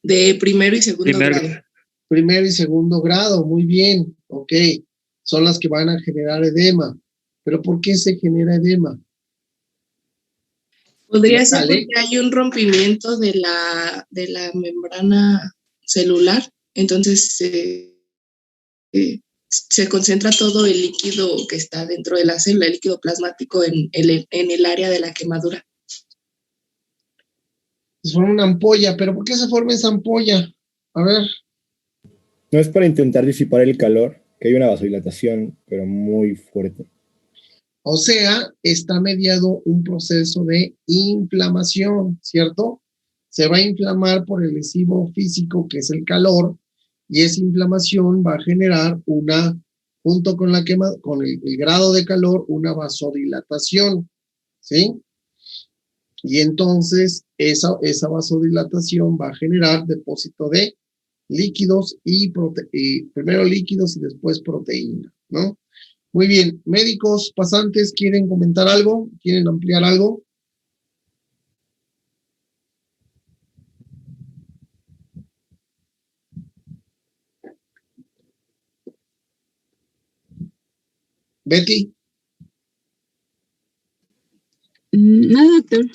De primero y segundo grado. Primero y segundo grado, muy bien. Ok. Son las que van a generar edema. ¿Pero por qué se genera edema? Podría ser porque hay un rompimiento de la membrana celular, entonces se concentra todo el líquido que está dentro de la célula, el líquido plasmático en el área de la quemadura. Se forma una ampolla, pero ¿por qué se forma esa ampolla? A ver. No es para intentar disipar el calor, que hay una vasodilatación, pero muy fuerte. O sea, está mediado un proceso de inflamación, ¿cierto? Se va a inflamar por el lesivo físico, que es el calor, y esa inflamación va a generar junto con el grado de calor, una vasodilatación, ¿sí? Y entonces esa vasodilatación va a generar depósito de líquidos primero líquidos y después proteína, ¿no? Muy bien, médicos pasantes, ¿quieren comentar algo? ¿Quieren ampliar algo? Betty. Nada, doctor.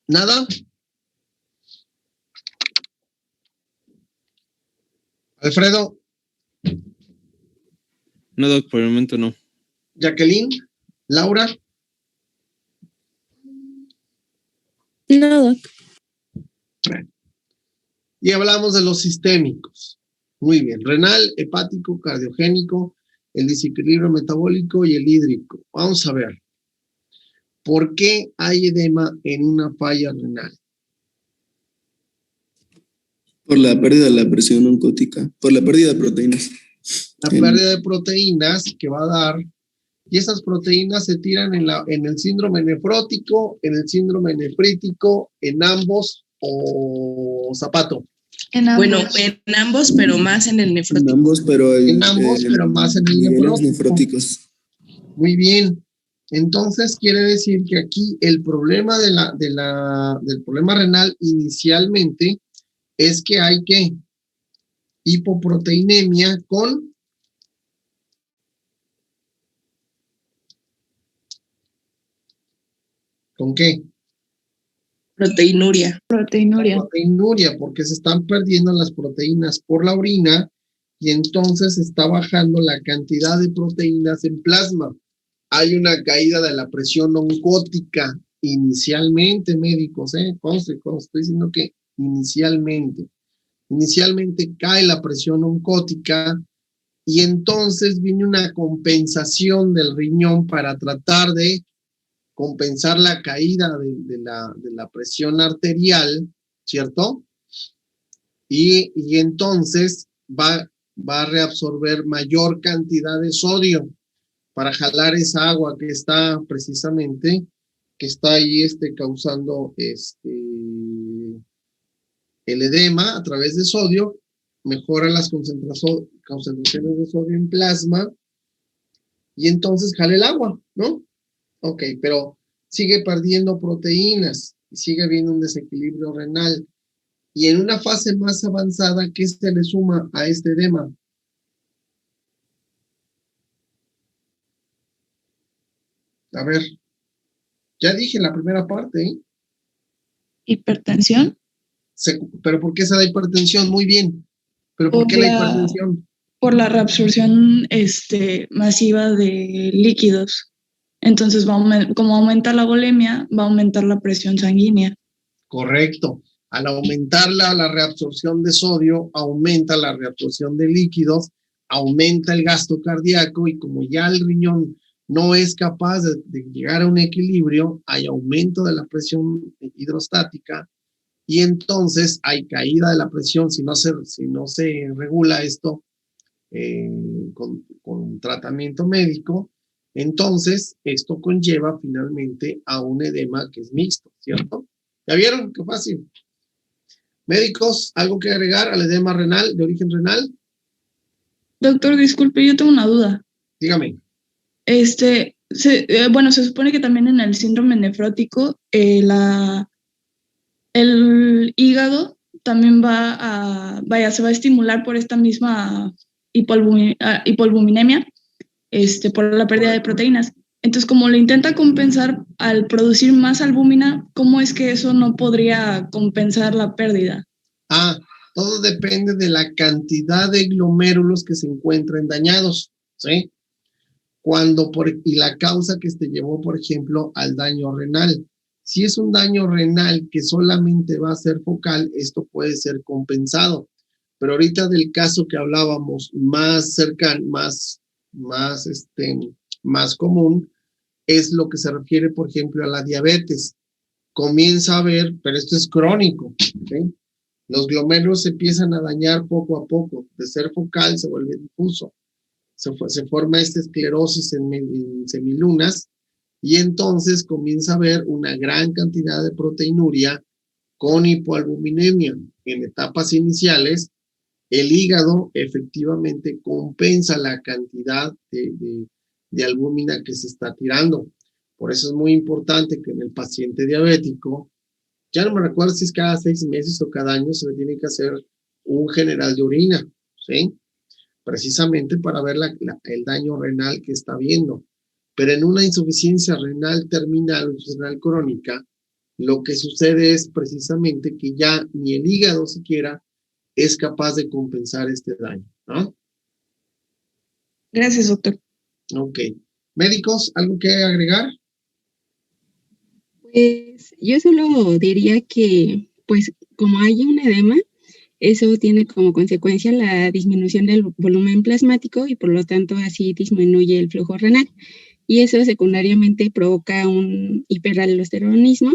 ¿Nada? Alfredo. No, doc, por el momento no. Jacqueline, Laura. No, doc. Y hablamos de los sistémicos. Muy bien. Renal, hepático, cardiogénico, el desequilibrio metabólico y el hídrico. Vamos a ver. ¿Por qué hay edema en una falla renal? Por la pérdida de la presión oncótica, por la pérdida de proteínas. La pérdida de proteínas que va a dar, y esas proteínas se tiran en el síndrome nefrótico, en el síndrome nefrítico, en ambos o zapato. Bueno, en ambos, pero más en el nefrótico. En ambos, pero más en el nefróticos. Muy bien. Entonces quiere decir que aquí el problema del problema renal inicialmente es que hay que hipoproteinemia con ¿con qué? Proteinuria. Proteinuria, porque se están perdiendo las proteínas por la orina y entonces está bajando la cantidad de proteínas en plasma. Hay una caída de la presión oncótica inicialmente, médicos, conste, estoy diciendo que inicialmente cae la presión oncótica y entonces viene una compensación del riñón para tratar de compensar la caída de la presión arterial, ¿cierto? Y entonces va a reabsorber mayor cantidad de sodio para jalar esa agua que está precisamente, que está ahí causando el edema a través de sodio, mejora las concentraciones de sodio en plasma y entonces jala el agua, ¿no? Ok, pero sigue perdiendo proteínas y sigue habiendo un desequilibrio renal. Y en una fase más avanzada, ¿qué se le suma a este edema? A ver, ya dije la primera parte, ¿eh? Hipertensión. ¿Pero por qué se da hipertensión? Muy bien. ¿Pero por qué la hipertensión? Por la reabsorción masiva de líquidos. Entonces, como aumenta la volemia, va a aumentar la presión sanguínea. Correcto. Al aumentar la reabsorción de sodio, aumenta la reabsorción de líquidos, aumenta el gasto cardíaco y como ya el riñón no es capaz de llegar a un equilibrio, hay aumento de la presión hidrostática y entonces hay caída de la presión si no se regula esto con tratamiento médico. Entonces, esto conlleva finalmente a un edema que es mixto, ¿cierto? ¿Ya vieron? Qué fácil. Médicos, ¿algo que agregar al edema renal, de origen renal? Doctor, disculpe, yo tengo una duda. Dígame. Bueno, se supone que también en el síndrome nefrótico el hígado también se va a estimular por esta misma hipoalbuminemia, por la pérdida de proteínas. Entonces, como lo intenta compensar al producir más albúmina, ¿cómo es que eso no podría compensar la pérdida? Todo depende de la cantidad de glomérulos que se encuentren dañados, ¿sí? Y la causa que te llevó, por ejemplo, al daño renal. Si es un daño renal que solamente va a ser focal, esto puede ser compensado. Pero ahorita del caso que hablábamos más cercano, más común, es lo que se refiere, por ejemplo, a la diabetes. Comienza a haber, pero esto es crónico, ¿sí? Los glomérulos se empiezan a dañar poco a poco. De ser focal se vuelve difuso. Se forma esta esclerosis en semilunas y entonces comienza a haber una gran cantidad de proteinuria con hipoalbuminemia. En etapas iniciales, el hígado efectivamente compensa la cantidad de albúmina que se está tirando. Por eso es muy importante que en el paciente diabético, ya no me recuerdo si es cada 6 meses o cada año, se le tiene que hacer un general de orina, ¿sí? Precisamente para ver el daño renal que está viendo. Pero en una insuficiencia renal terminal o renal crónica, lo que sucede es precisamente que ya ni el hígado siquiera es capaz de compensar este daño, ¿no? Gracias, doctor. Ok. Médicos, ¿algo que agregar? Pues yo solo diría que, pues como hay un edema, eso tiene como consecuencia la disminución del volumen plasmático y por lo tanto así disminuye el flujo renal. Y eso secundariamente provoca un hiperaldosteronismo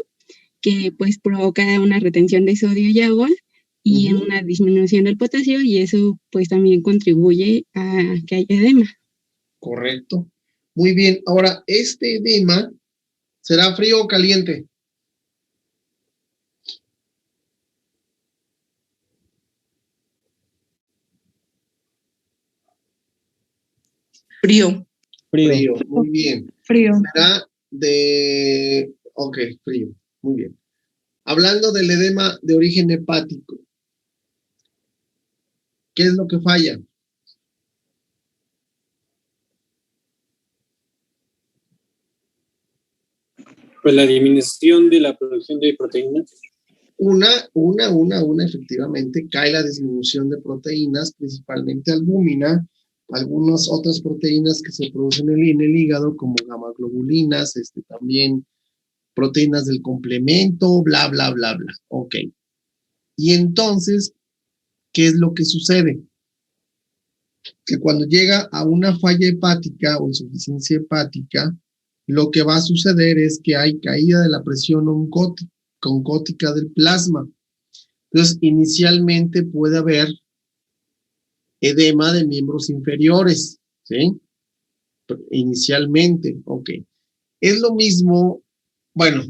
que pues provoca una retención de sodio y agua y una disminución del potasio y eso pues también contribuye a que haya edema. Correcto. Muy bien. Ahora, ¿este edema será frío o caliente? Frío. Frío, muy bien. Frío. Será frío, muy bien. Hablando del edema de origen hepático, ¿qué es lo que falla? Pues la disminución de la producción de proteínas. Efectivamente, cae la disminución de proteínas, principalmente albúmina, algunas otras proteínas que se producen en el hígado, como gamaglobulinas, también proteínas del complemento, bla, bla, bla, bla. Ok. Y entonces, ¿qué es lo que sucede? Que cuando llega a una falla hepática o insuficiencia hepática, lo que va a suceder es que hay caída de la presión oncótica del plasma. Entonces, inicialmente puede haber edema de miembros inferiores, ¿sí? Inicialmente, ok. Es lo mismo, bueno,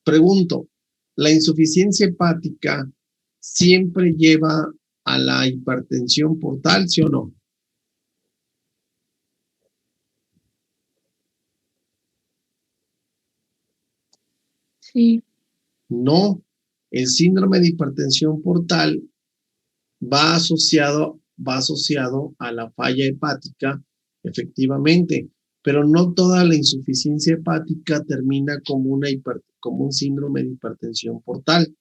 pregunto, ¿la insuficiencia hepática siempre lleva a la hipertensión portal, sí o no? Sí. No, El síndrome de hipertensión portal va asociado a la falla hepática, efectivamente, pero no toda la insuficiencia hepática termina como un síndrome de hipertensión portal.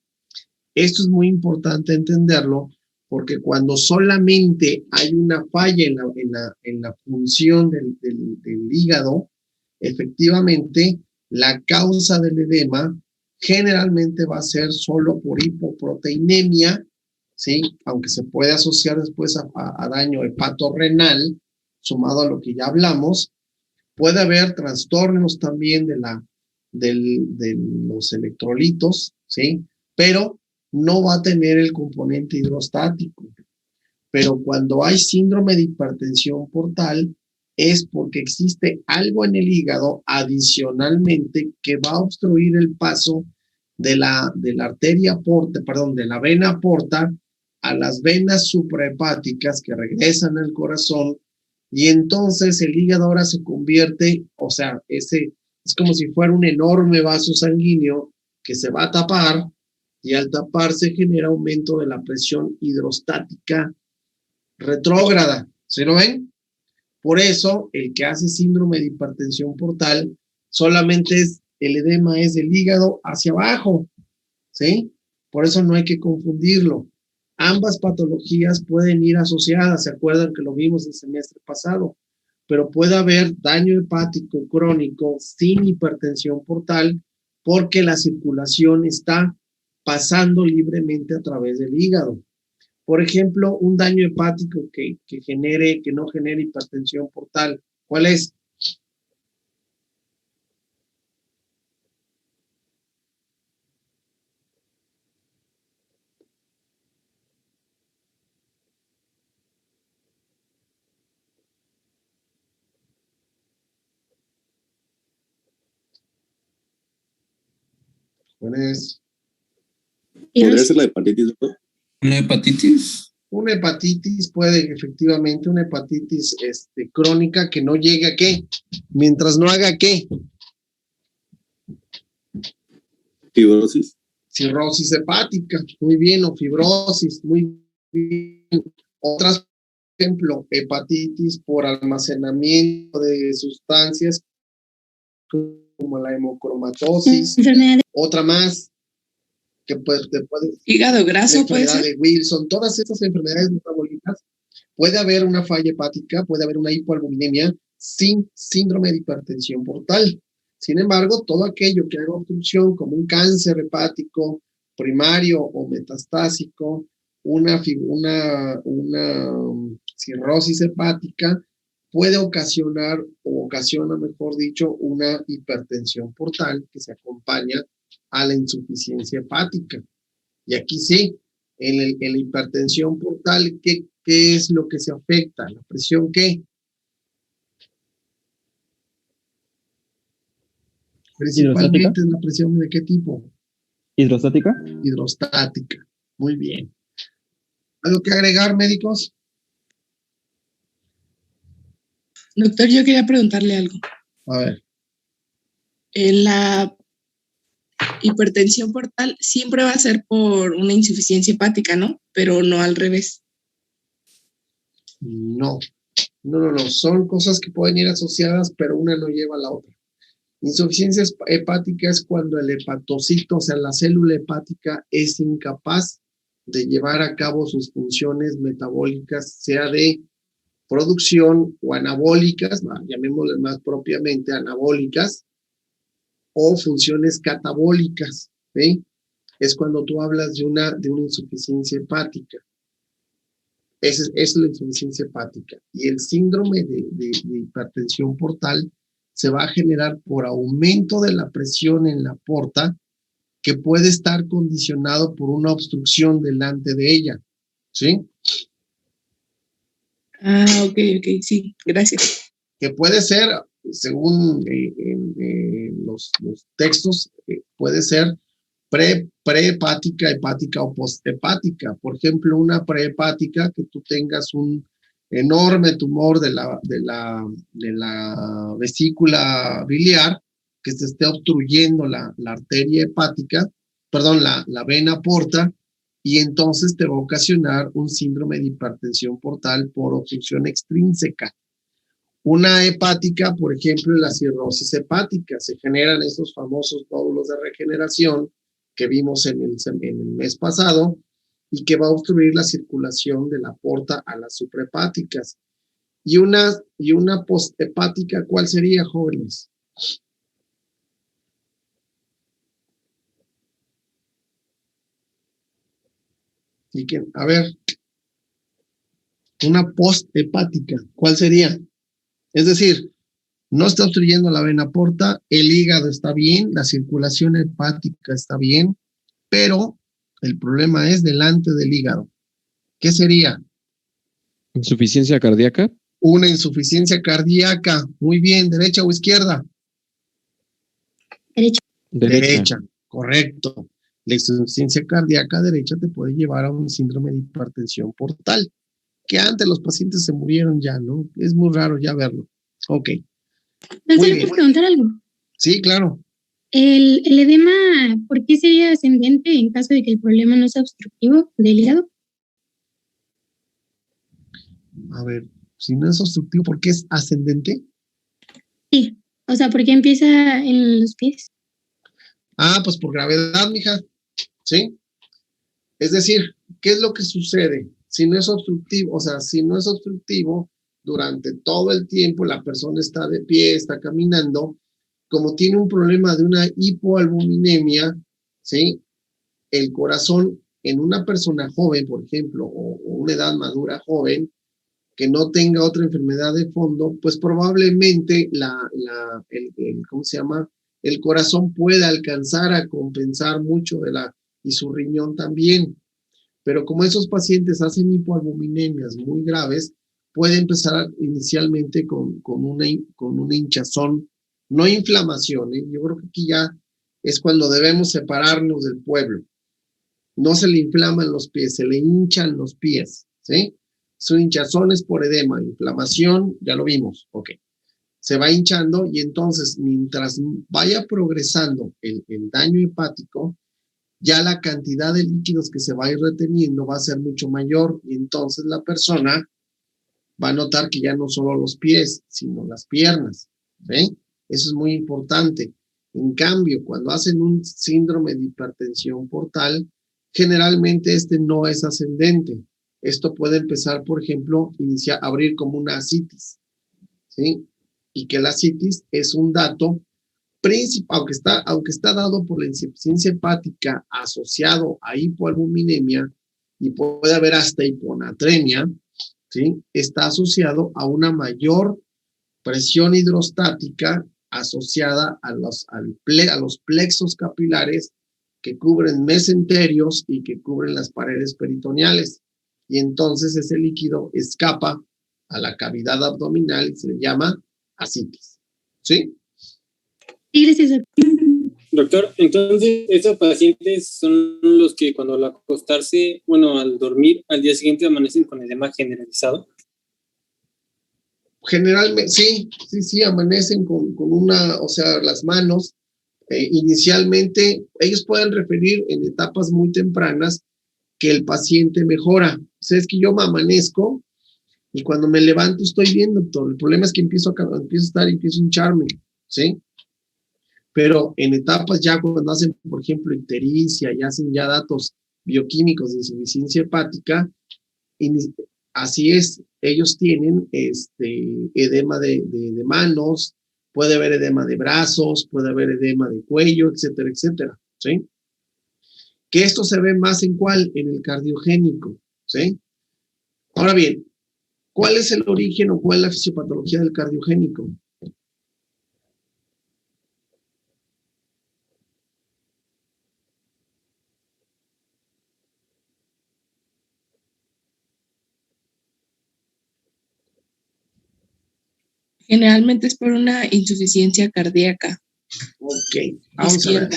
Esto es muy importante entenderlo porque cuando solamente hay una falla en la función del hígado, efectivamente la causa del edema generalmente va a ser solo por hipoproteinemia, ¿sí? Aunque se puede asociar después a daño hepatorrenal, sumado a lo que ya hablamos. Puede haber trastornos también de los electrolitos, ¿sí? Pero no va a tener el componente hidrostático. Pero cuando hay síndrome de hipertensión portal, es porque existe algo en el hígado adicionalmente que va a obstruir el paso de la arteria porta, perdón, de la vena porta a las venas suprahepáticas que regresan al corazón, y entonces el hígado ahora se convierte, o sea, es como si fuera un enorme vaso sanguíneo que se va a tapar, y al taparse genera aumento de la presión hidrostática retrógrada. ¿Sí lo ven? Por eso, el que hace síndrome de hipertensión portal solamente el edema es del hígado hacia abajo, ¿sí? Por eso no hay que confundirlo. Ambas patologías pueden ir asociadas, ¿se acuerdan que lo vimos el semestre pasado? Pero puede haber daño hepático crónico sin hipertensión portal porque la circulación está pasando libremente a través del hígado. Por ejemplo, un daño hepático que no genere hipertensión portal, ¿cuál es? ¿Cuál es? ¿Podría ser la hepatitis, doctor? ¿Una hepatitis? Una hepatitis puede, efectivamente, una hepatitis crónica que no llegue a qué, mientras no haga qué. Fibrosis. Cirrosis hepática, muy bien, o fibrosis, muy bien. Otras, por ejemplo, hepatitis por almacenamiento de sustancias como la hemocromatosis. Otra más, que te puede... Hígado graso, puede ser. De Wilson, todas estas enfermedades metabólicas, puede haber una falla hepática, puede haber una hipoalbuminemia sin síndrome de hipertensión portal. Sin embargo, todo aquello que haga obstrucción, como un cáncer hepático primario o metastásico, una cirrosis hepática, puede ocasionar, o ocasiona, mejor dicho, una hipertensión portal que se acompaña a la insuficiencia hepática. Y aquí sí, en la hipertensión portal, ¿qué es lo que se afecta? ¿La presión qué? Principalmente es la presión ¿de qué tipo? ¿Hidrostática? Hidrostática. Muy bien. ¿Algo que agregar, médicos? Doctor, yo quería preguntarle algo. A ver. En la hipertensión portal siempre va a ser por una insuficiencia hepática, ¿no? Pero no al revés. No. Son cosas que pueden ir asociadas, pero una no lleva a la otra. Insuficiencia hepática es cuando el hepatocito, o sea, la célula hepática, es incapaz de llevar a cabo sus funciones metabólicas, sea de producción o anabólicas, llamémosle más propiamente anabólicas, o funciones catabólicas, ¿sí? Es cuando tú hablas de una insuficiencia hepática. Es la insuficiencia hepática. Y el síndrome de hipertensión portal se va a generar por aumento de la presión en la porta, que puede estar condicionado por una obstrucción delante de ella, ¿sí? Ah, ok, sí, gracias. Que puede ser, según los textos, puede ser prehepática, hepática o posthepática. Por ejemplo, una prehepática, que tú tengas un enorme tumor de la vesícula biliar, que se esté obstruyendo la arteria hepática, la vena porta, y entonces te va a ocasionar un síndrome de hipertensión portal por obstrucción extrínseca. Una hepática, por ejemplo, la cirrosis hepática, se generan esos famosos nódulos de regeneración que vimos en el mes pasado y que va a obstruir la circulación de la porta a las suprahepáticas. Y una posthepática, ¿cuál sería, jóvenes? Y que, a ver, una posthepática, ¿cuál sería? Es decir, no está obstruyendo la vena porta, el hígado está bien, la circulación hepática está bien, pero el problema es delante del hígado. ¿Qué sería? ¿Insuficiencia cardíaca? Una insuficiencia cardíaca. Muy bien, ¿derecha o izquierda? Derecha. Derecha, correcto. La insuficiencia cardíaca derecha te puede llevar a un síndrome de hipertensión portal, que antes los pacientes se murieron ya, ¿no? Es muy raro ya verlo. Ok. Entonces, ¿le puedo preguntar algo? Sí, claro. ¿El edema, por qué sería ascendente en caso de que el problema no sea obstructivo del hígado? A ver, si no es obstructivo, ¿por qué es ascendente? Sí, o sea, ¿por qué empieza en los pies? Ah, pues por gravedad, mija. ¿Sí? Es decir, ¿qué es lo que sucede? Si no es obstructivo, o sea, si no es obstructivo, durante todo el tiempo la persona está de pie, está caminando, como tiene un problema de una hipoalbuminemia, ¿sí? El corazón en una persona joven, por ejemplo, o una edad madura joven, que no tenga otra enfermedad de fondo, pues probablemente ¿cómo se llama? El corazón puede alcanzar a compensar mucho y su riñón también. Pero como esos pacientes hacen hipoalbuminemias muy graves, puede empezar inicialmente con una hinchazón, no inflamación, ¿eh? Yo creo que aquí ya es cuando debemos separarnos del pueblo. No se le inflaman los pies, se le hinchan los pies, ¿sí? Son hinchazones por edema, inflamación, ya lo vimos, ok. Se va hinchando y entonces mientras vaya progresando el daño hepático, ya la cantidad de líquidos que se va a ir reteniendo va a ser mucho mayor y entonces la persona va a notar que ya no solo los pies, sino las piernas, ¿sí? Eso es muy importante. En cambio, cuando hacen un síndrome de hipertensión portal, generalmente no es ascendente. Esto puede empezar, por ejemplo, abrir como una ascitis, ¿sí? Y que la ascitis es un dato principal, aunque está dado por la insuficiencia hepática asociado a hipoalbuminemia y puede haber hasta hiponatremia, ¿sí? Está asociado a una mayor presión hidrostática asociada a los plexos capilares que cubren mesenterios y que cubren las paredes peritoneales. Y entonces ese líquido escapa a la cavidad abdominal y se le llama ascitis. ¿Sí? Sí, gracias. Doctor, entonces, ¿esos pacientes son los que cuando al acostarse, al dormir, al día siguiente amanecen con edema generalizado? Generalmente, sí, amanecen con las manos. Inicialmente, ellos pueden referir en etapas muy tempranas que el paciente mejora. O sea, es que yo me amanezco y cuando me levanto estoy bien, doctor. El problema es que empiezo a hincharme, ¿sí? Pero en etapas ya cuando hacen, por ejemplo, ictericia y hacen ya datos bioquímicos de insuficiencia hepática, así es, ellos tienen edema de manos, puede haber edema de brazos, puede haber edema de cuello, etcétera, etcétera, ¿sí? Que esto se ve más en ¿cuál? En el cardiogénico, ¿sí? Ahora bien, ¿cuál es el origen o cuál es la fisiopatología del cardiogénico? Generalmente es por una insuficiencia cardíaca. Ok, vamos a ver.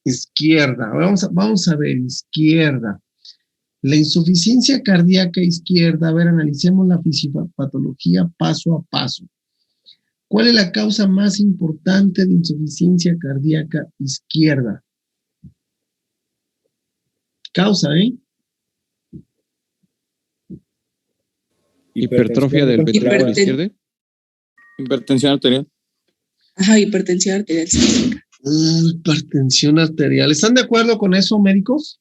Izquierda, vamos a ver, izquierda. La insuficiencia cardíaca izquierda, a ver, analicemos la fisiopatología paso a paso. ¿Cuál es la causa más importante de insuficiencia cardíaca izquierda? Causa, Hipertrofia del ventrículo izquierdo. Hipertensión arterial. Ajá, hipertensión arterial sistémica. Hipertensión arterial. ¿Están de acuerdo con eso, médicos?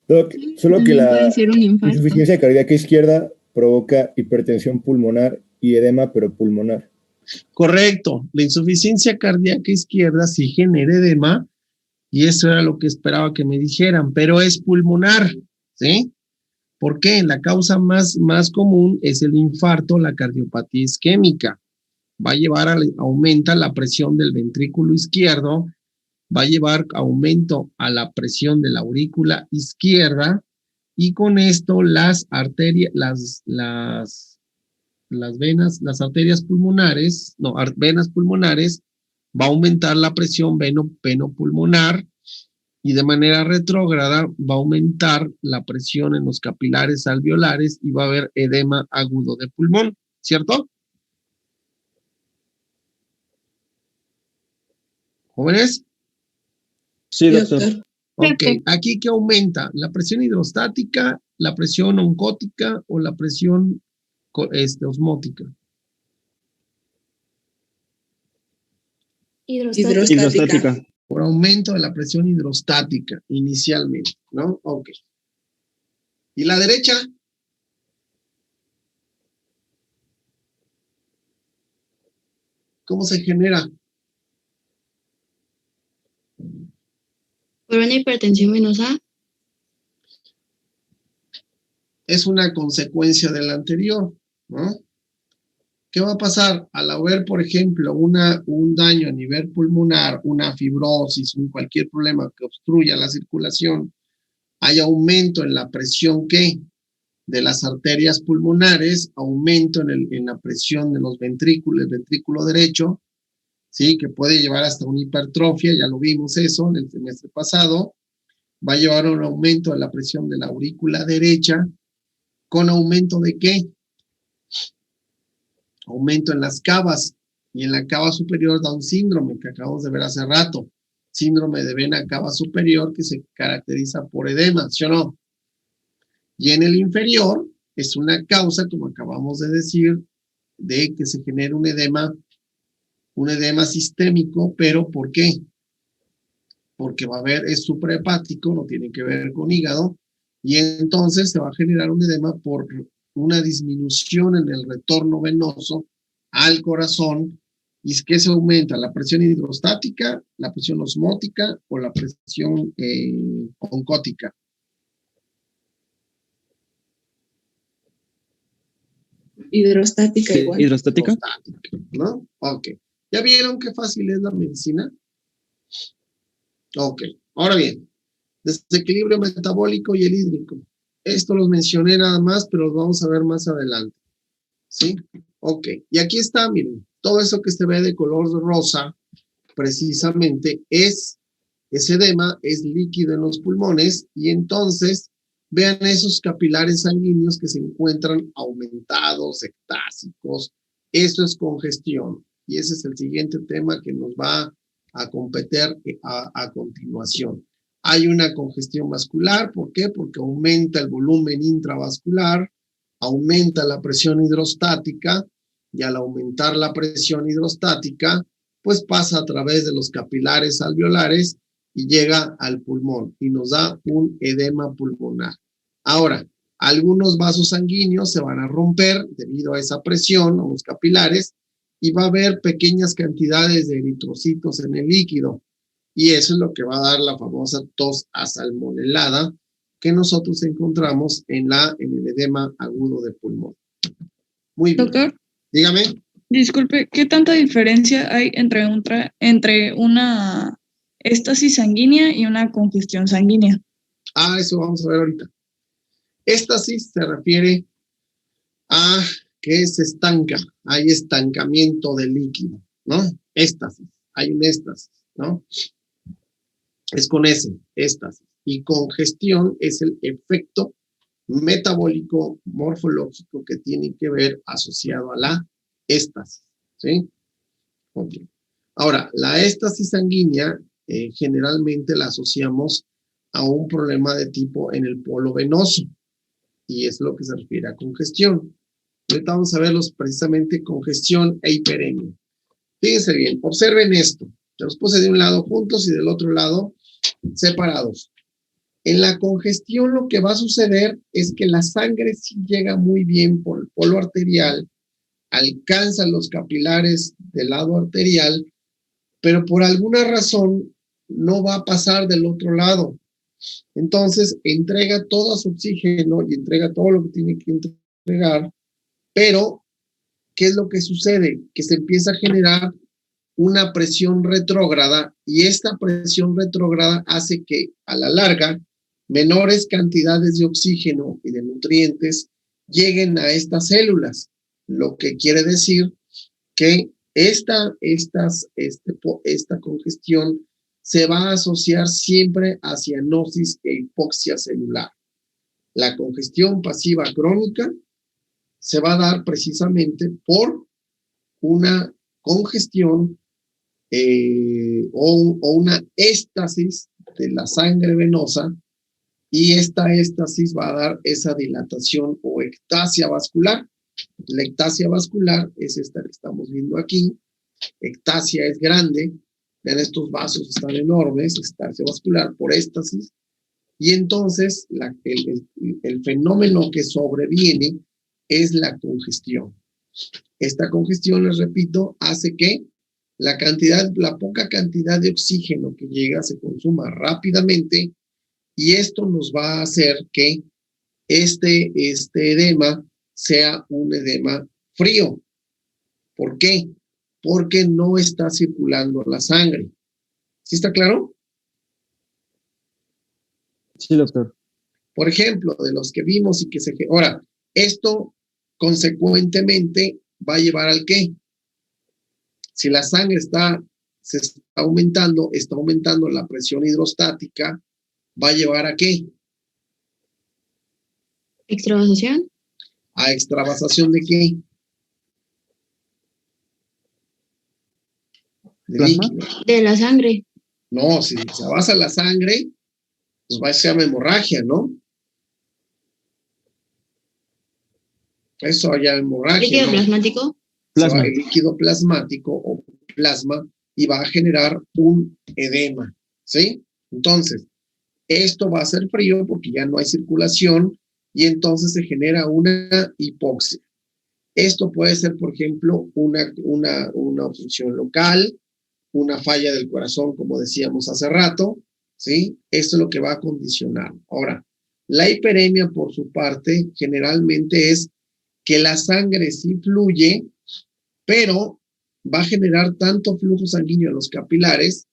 Doc, solo que También la puede ser un infarto. insuficiencia cardíaca izquierda provoca hipertensión pulmonar y edema, pero pulmonar. Correcto. La insuficiencia cardíaca izquierda sí genera edema y eso era lo que esperaba que me dijeran, pero es pulmonar, ¿sí? ¿Por qué? La causa más común es el infarto, la cardiopatía isquémica. Va a llevar aumenta la presión del ventrículo izquierdo, va a llevar aumento a la presión de la aurícula izquierda y con esto las arterias, las venas, las arterias pulmonares, venas pulmonares, va a aumentar la presión venopulmonar y de manera retrógrada va a aumentar la presión en los capilares alveolares y va a haber edema agudo de pulmón, ¿cierto? ¿Jóvenes? Sí, doctor. Ok, aquí ¿qué aumenta? ¿La presión hidrostática, la presión oncótica o la presión osmótica? Hidrostática. Por aumento de la presión hidrostática inicialmente, ¿no? Ok. ¿Y la derecha? ¿Cómo se genera? Por una hipertensión venosa. Es una consecuencia de la anterior, ¿no? ¿Qué va a pasar? Al haber, por ejemplo, un daño a nivel pulmonar, una fibrosis, cualquier problema que obstruya la circulación, hay aumento en la presión de las arterias pulmonares, aumento en la presión de los ventrículos, el ventrículo derecho, ¿sí? Que puede llevar hasta una hipertrofia, ya lo vimos eso en el semestre pasado, va a llevar a un aumento de la presión de la aurícula derecha, ¿con aumento de qué? Aumento en las cavas, y en la cava superior da un síndrome que acabamos de ver hace rato, síndrome de vena cava superior que se caracteriza por edema, ¿sí o no? Y en el inferior es una causa, como acabamos de decir, de que se genere un edema sistémico, pero ¿por qué? Porque va a haber, es suprahepático, no tiene que ver con hígado, y entonces se va a generar un edema por una disminución en el retorno venoso al corazón. ¿Y es que se aumenta? ¿La presión hidrostática, la presión osmótica o la presión oncótica? Hidrostática igual. ¿Hidrostática? ¿No? Ok. ¿Ya vieron qué fácil es la medicina? Ok. Ahora bien, desequilibrio metabólico y el hídrico. Esto los mencioné nada más, pero los vamos a ver más adelante. ¿Sí? Ok. Y aquí está, miren, todo eso que se ve de color rosa, precisamente es edema, es líquido en los pulmones, y entonces vean esos capilares sanguíneos que se encuentran aumentados, ectásicos. Eso es congestión. Y ese es el siguiente tema que nos va a competir a continuación. Hay una congestión vascular, ¿por qué? Porque aumenta el volumen intravascular, aumenta la presión hidrostática, y al aumentar la presión hidrostática, pues pasa a través de los capilares alveolares y llega al pulmón y nos da un edema pulmonar. Ahora, algunos vasos sanguíneos se van a romper debido a esa presión a los capilares y va a haber pequeñas cantidades de eritrocitos en el líquido. Y eso es lo que va a dar la famosa tos asalmonelada que nosotros encontramos en el edema agudo de pulmón. Muy bien. Doctor, dígame. Disculpe, ¿qué tanta diferencia hay entre una éstasis sanguínea y una congestión sanguínea? Eso vamos a ver ahorita. Éstasis se refiere a que se estanca, hay estancamiento del líquido, ¿no? Éstasis, hay un éstasis, ¿no? Es con S, éstasis. Y congestión es el efecto metabólico morfológico que tiene que ver asociado a la éstasis, ¿sí? Okay. Ahora, la éstasis sanguínea generalmente la asociamos a un problema de tipo en el polo venoso, y es lo que se refiere a congestión. Ahorita vamos a verlos precisamente congestión e hiperemia. Fíjense bien, observen esto. Te los puse de un lado juntos y del otro lado separados. En la congestión lo que va a suceder es que la sangre sí llega muy bien por el polo arterial, alcanza los capilares del lado arterial, pero por alguna razón no va a pasar del otro lado. Entonces entrega todo su oxígeno y entrega todo lo que tiene que entregar, pero ¿qué es lo que sucede? Que se empieza a generar una presión retrógrada, y esta presión retrógrada hace que a la larga menores cantidades de oxígeno y de nutrientes lleguen a estas células, lo que quiere decir que esta congestión se va a asociar siempre a cianosis e hipoxia celular. La congestión pasiva crónica se va a dar precisamente por una congestión o una éstasis de la sangre venosa, y esta éstasis va a dar esa dilatación o ectasia vascular. La ectasia vascular es esta que estamos viendo aquí. Ectasia es grande, vean, estos vasos están enormes, ectasia vascular por éstasis, y entonces el fenómeno que sobreviene es la congestión. Esta congestión, les repito, hace que la poca cantidad de oxígeno que llega se consuma rápidamente, y esto nos va a hacer que este edema sea un edema frío. ¿Por qué? Porque no está circulando la sangre. ¿Sí está claro? Sí, doctor. Por ejemplo, de los que vimos y que se... Ahora, esto consecuentemente va a llevar al qué. Si la sangre se está aumentando la presión hidrostática, va a llevar a qué. ¿Extravasación? ¿A extravasación de qué? De líquido. De la sangre. No, si se basa la sangre, pues va a ser hemorragia, ¿no? Eso ya hemorragia. ¿Líquido ¿no? plasmático? Plasma. El líquido plasmático o plasma, y va a generar un edema, ¿sí? Entonces, esto va a ser frío porque ya no hay circulación, y entonces se genera una hipoxia. Esto puede ser, por ejemplo, una obstrucción local, una falla del corazón, como decíamos hace rato, ¿sí? Esto es lo que va a condicionar. Ahora, la hiperemia, por su parte, generalmente es que la sangre sí fluye, pero va a generar tanto flujo sanguíneo en los capilares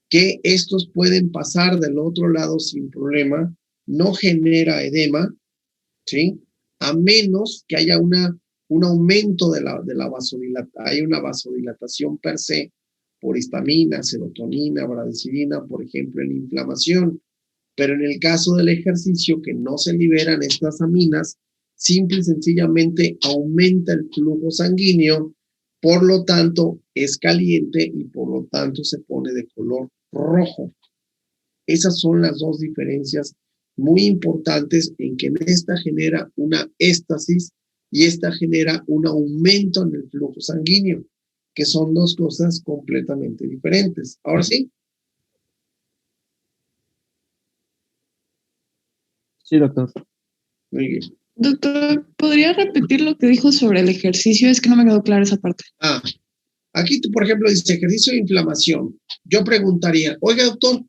que estos pueden pasar del otro lado sin problema, no genera edema, ¿sí? A menos que haya un aumento de la vasodilatación, hay una vasodilatación per se por histamina, serotonina, bradicilina, por ejemplo, en la inflamación. Pero en el caso del ejercicio, que no se liberan estas aminas, simple y sencillamente aumenta el flujo sanguíneo, por lo tanto es caliente y por lo tanto se pone de color rojo. Esas son las dos diferencias muy importantes, en que en esta genera una éstasis y esta genera un aumento en el flujo sanguíneo, que son dos cosas completamente diferentes. Ahora sí. Sí, doctor. Muy bien. Doctor, ¿podría repetir lo que dijo sobre el ejercicio? Es que no me quedó clara esa parte. Aquí, por ejemplo, dice ejercicio de inflamación. Yo preguntaría, oiga, doctor,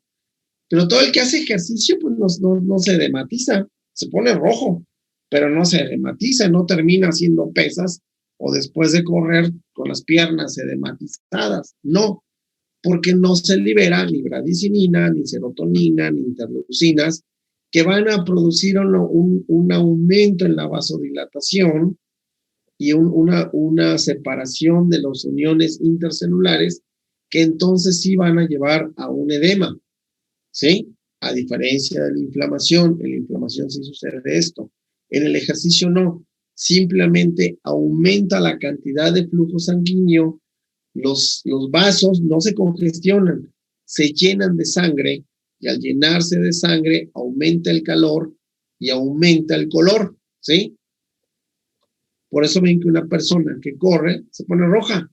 pero todo el que hace ejercicio, pues no se edematiza, se pone rojo, pero no se edematiza, no termina haciendo pesas o después de correr con las piernas edematizadas. No, porque no se libera ni bradicinina, ni serotonina, ni interleucinas, que van a producir un aumento en la vasodilatación y una separación de las uniones intercelulares, que entonces sí van a llevar a un edema, ¿sí? A diferencia de la inflamación. En la inflamación sí sucede esto. En el ejercicio no. Simplemente aumenta la cantidad de flujo sanguíneo los vasos no se congestionan, se llenan de sangre y al llenarse de sangre aumenta el calor y aumenta el color, ¿sí? Por eso ven que una persona que corre se pone roja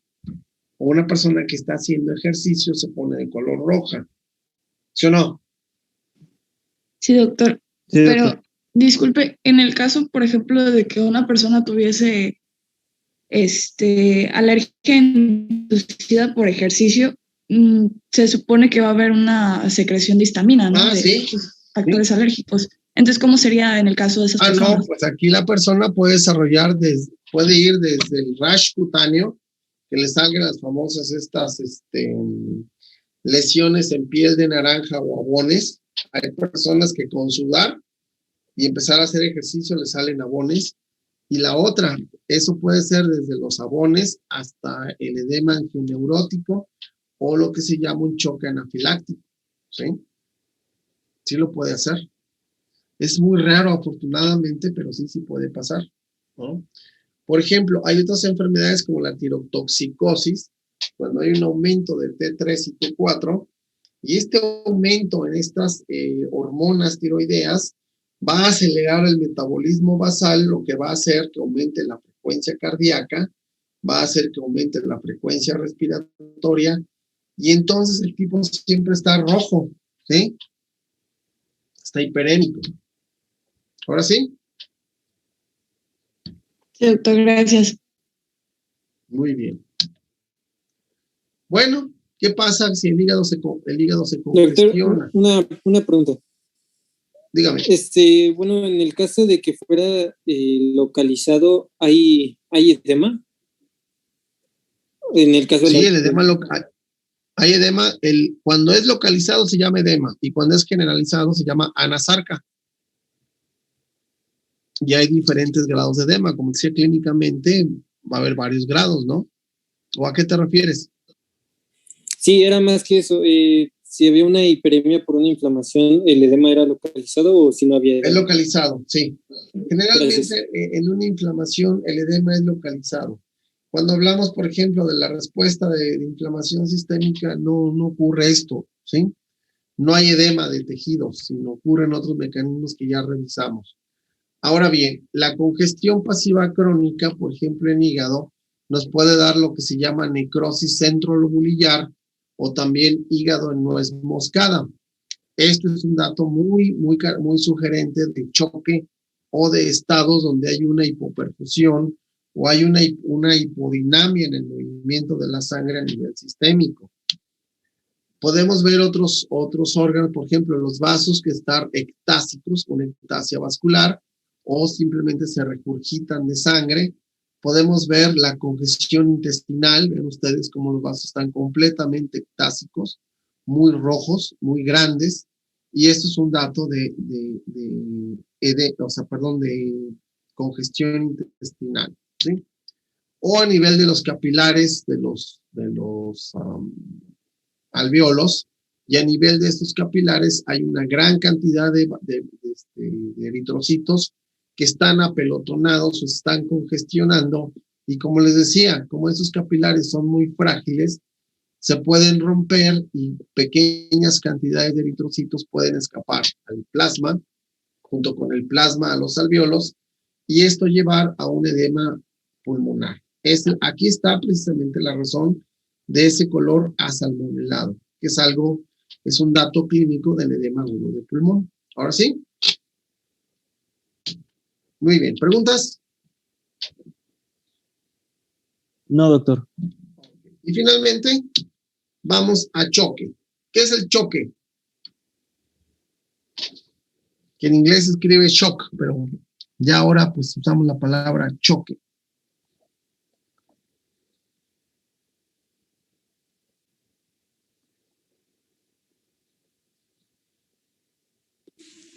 o una persona que está haciendo ejercicio se pone de color roja, ¿sí o no? Sí, doctor. Sí, Pero, doctor. disculpe, en el caso, por ejemplo, de que una persona tuviese alergia inducida por ejercicio, se supone que va a haber una secreción de histamina, ¿no? Sí. Factores alérgicos. Entonces, ¿cómo sería en el caso de esas personas? No, pues aquí la persona puede desarrollar, puede ir desde el rash cutáneo, que le salgan las famosas lesiones en piel de naranja o abones. Hay personas que con sudar y empezar a hacer ejercicio le salen abones. Y la otra, eso puede ser desde los abones hasta el edema angioneurótico o lo que se llama un choque anafiláctico, ¿sí? Sí lo puede hacer. Es muy raro, afortunadamente, pero sí puede pasar, ¿no? Por ejemplo, hay otras enfermedades como la tirotoxicosis, cuando hay un aumento de T3 y T4, y este aumento en estas hormonas tiroideas va a acelerar el metabolismo basal, lo que va a hacer que aumente la frecuencia cardíaca, va a hacer que aumente la frecuencia respiratoria, y entonces el tipo siempre está rojo, ¿sí? Está hiperémico. ¿Ahora sí? Sí, doctor, gracias. Muy bien. Bueno, ¿qué pasa si el hígado se congestiona? Doctor, una pregunta. Dígame. Bueno, en el caso de que fuera localizado, ¿hay edema? En el caso Sí, de el edema hay edema. Cuando es localizado se llama edema y cuando es generalizado se llama anasarca. Y hay diferentes grados de edema. Como decía, clínicamente va a haber varios grados, ¿no? ¿O a qué te refieres? Sí, era más que eso. Si había una hiperemia por una inflamación, ¿el edema era localizado o si no había edema? Es localizado, sí. Generalmente en una inflamación el edema es localizado. Cuando hablamos, por ejemplo, de la respuesta de inflamación sistémica, no ocurre esto, ¿sí? No hay edema de tejidos, sino ocurren otros mecanismos que ya revisamos. Ahora bien, la congestión pasiva crónica, por ejemplo, en hígado, nos puede dar lo que se llama necrosis centrolobulillar o también hígado en nuez moscada. Esto es un dato muy sugerente de choque o de estados donde hay una hipoperfusión o hay una hipodinamia en el movimiento de la sangre a nivel sistémico. Podemos ver otros órganos, por ejemplo, los vasos que están ectásicos, con ectasia vascular, o simplemente se regurgitan de sangre. Podemos ver la congestión intestinal, ven ustedes cómo los vasos están completamente ectásicos, muy rojos, muy grandes, y esto es un dato de congestión intestinal, ¿sí? O a nivel de los capilares, de los alvéolos, y a nivel de estos capilares hay una gran cantidad de eritrocitos que están apelotonados o están congestionando, y como les decía, como estos capilares son muy frágiles, se pueden romper y pequeñas cantidades de eritrocitos pueden escapar al plasma, junto con el plasma a los alvéolos, y esto llevar a un edema pulmonar. Aquí está precisamente la razón de ese color asalmonelado, que es un dato clínico del edema agudo de pulmón. ¿Ahora sí? Muy bien. ¿Preguntas? No, doctor. Y finalmente, vamos a choque. ¿Qué es el choque? Que en inglés se escribe shock, pero ya ahora pues usamos la palabra choque.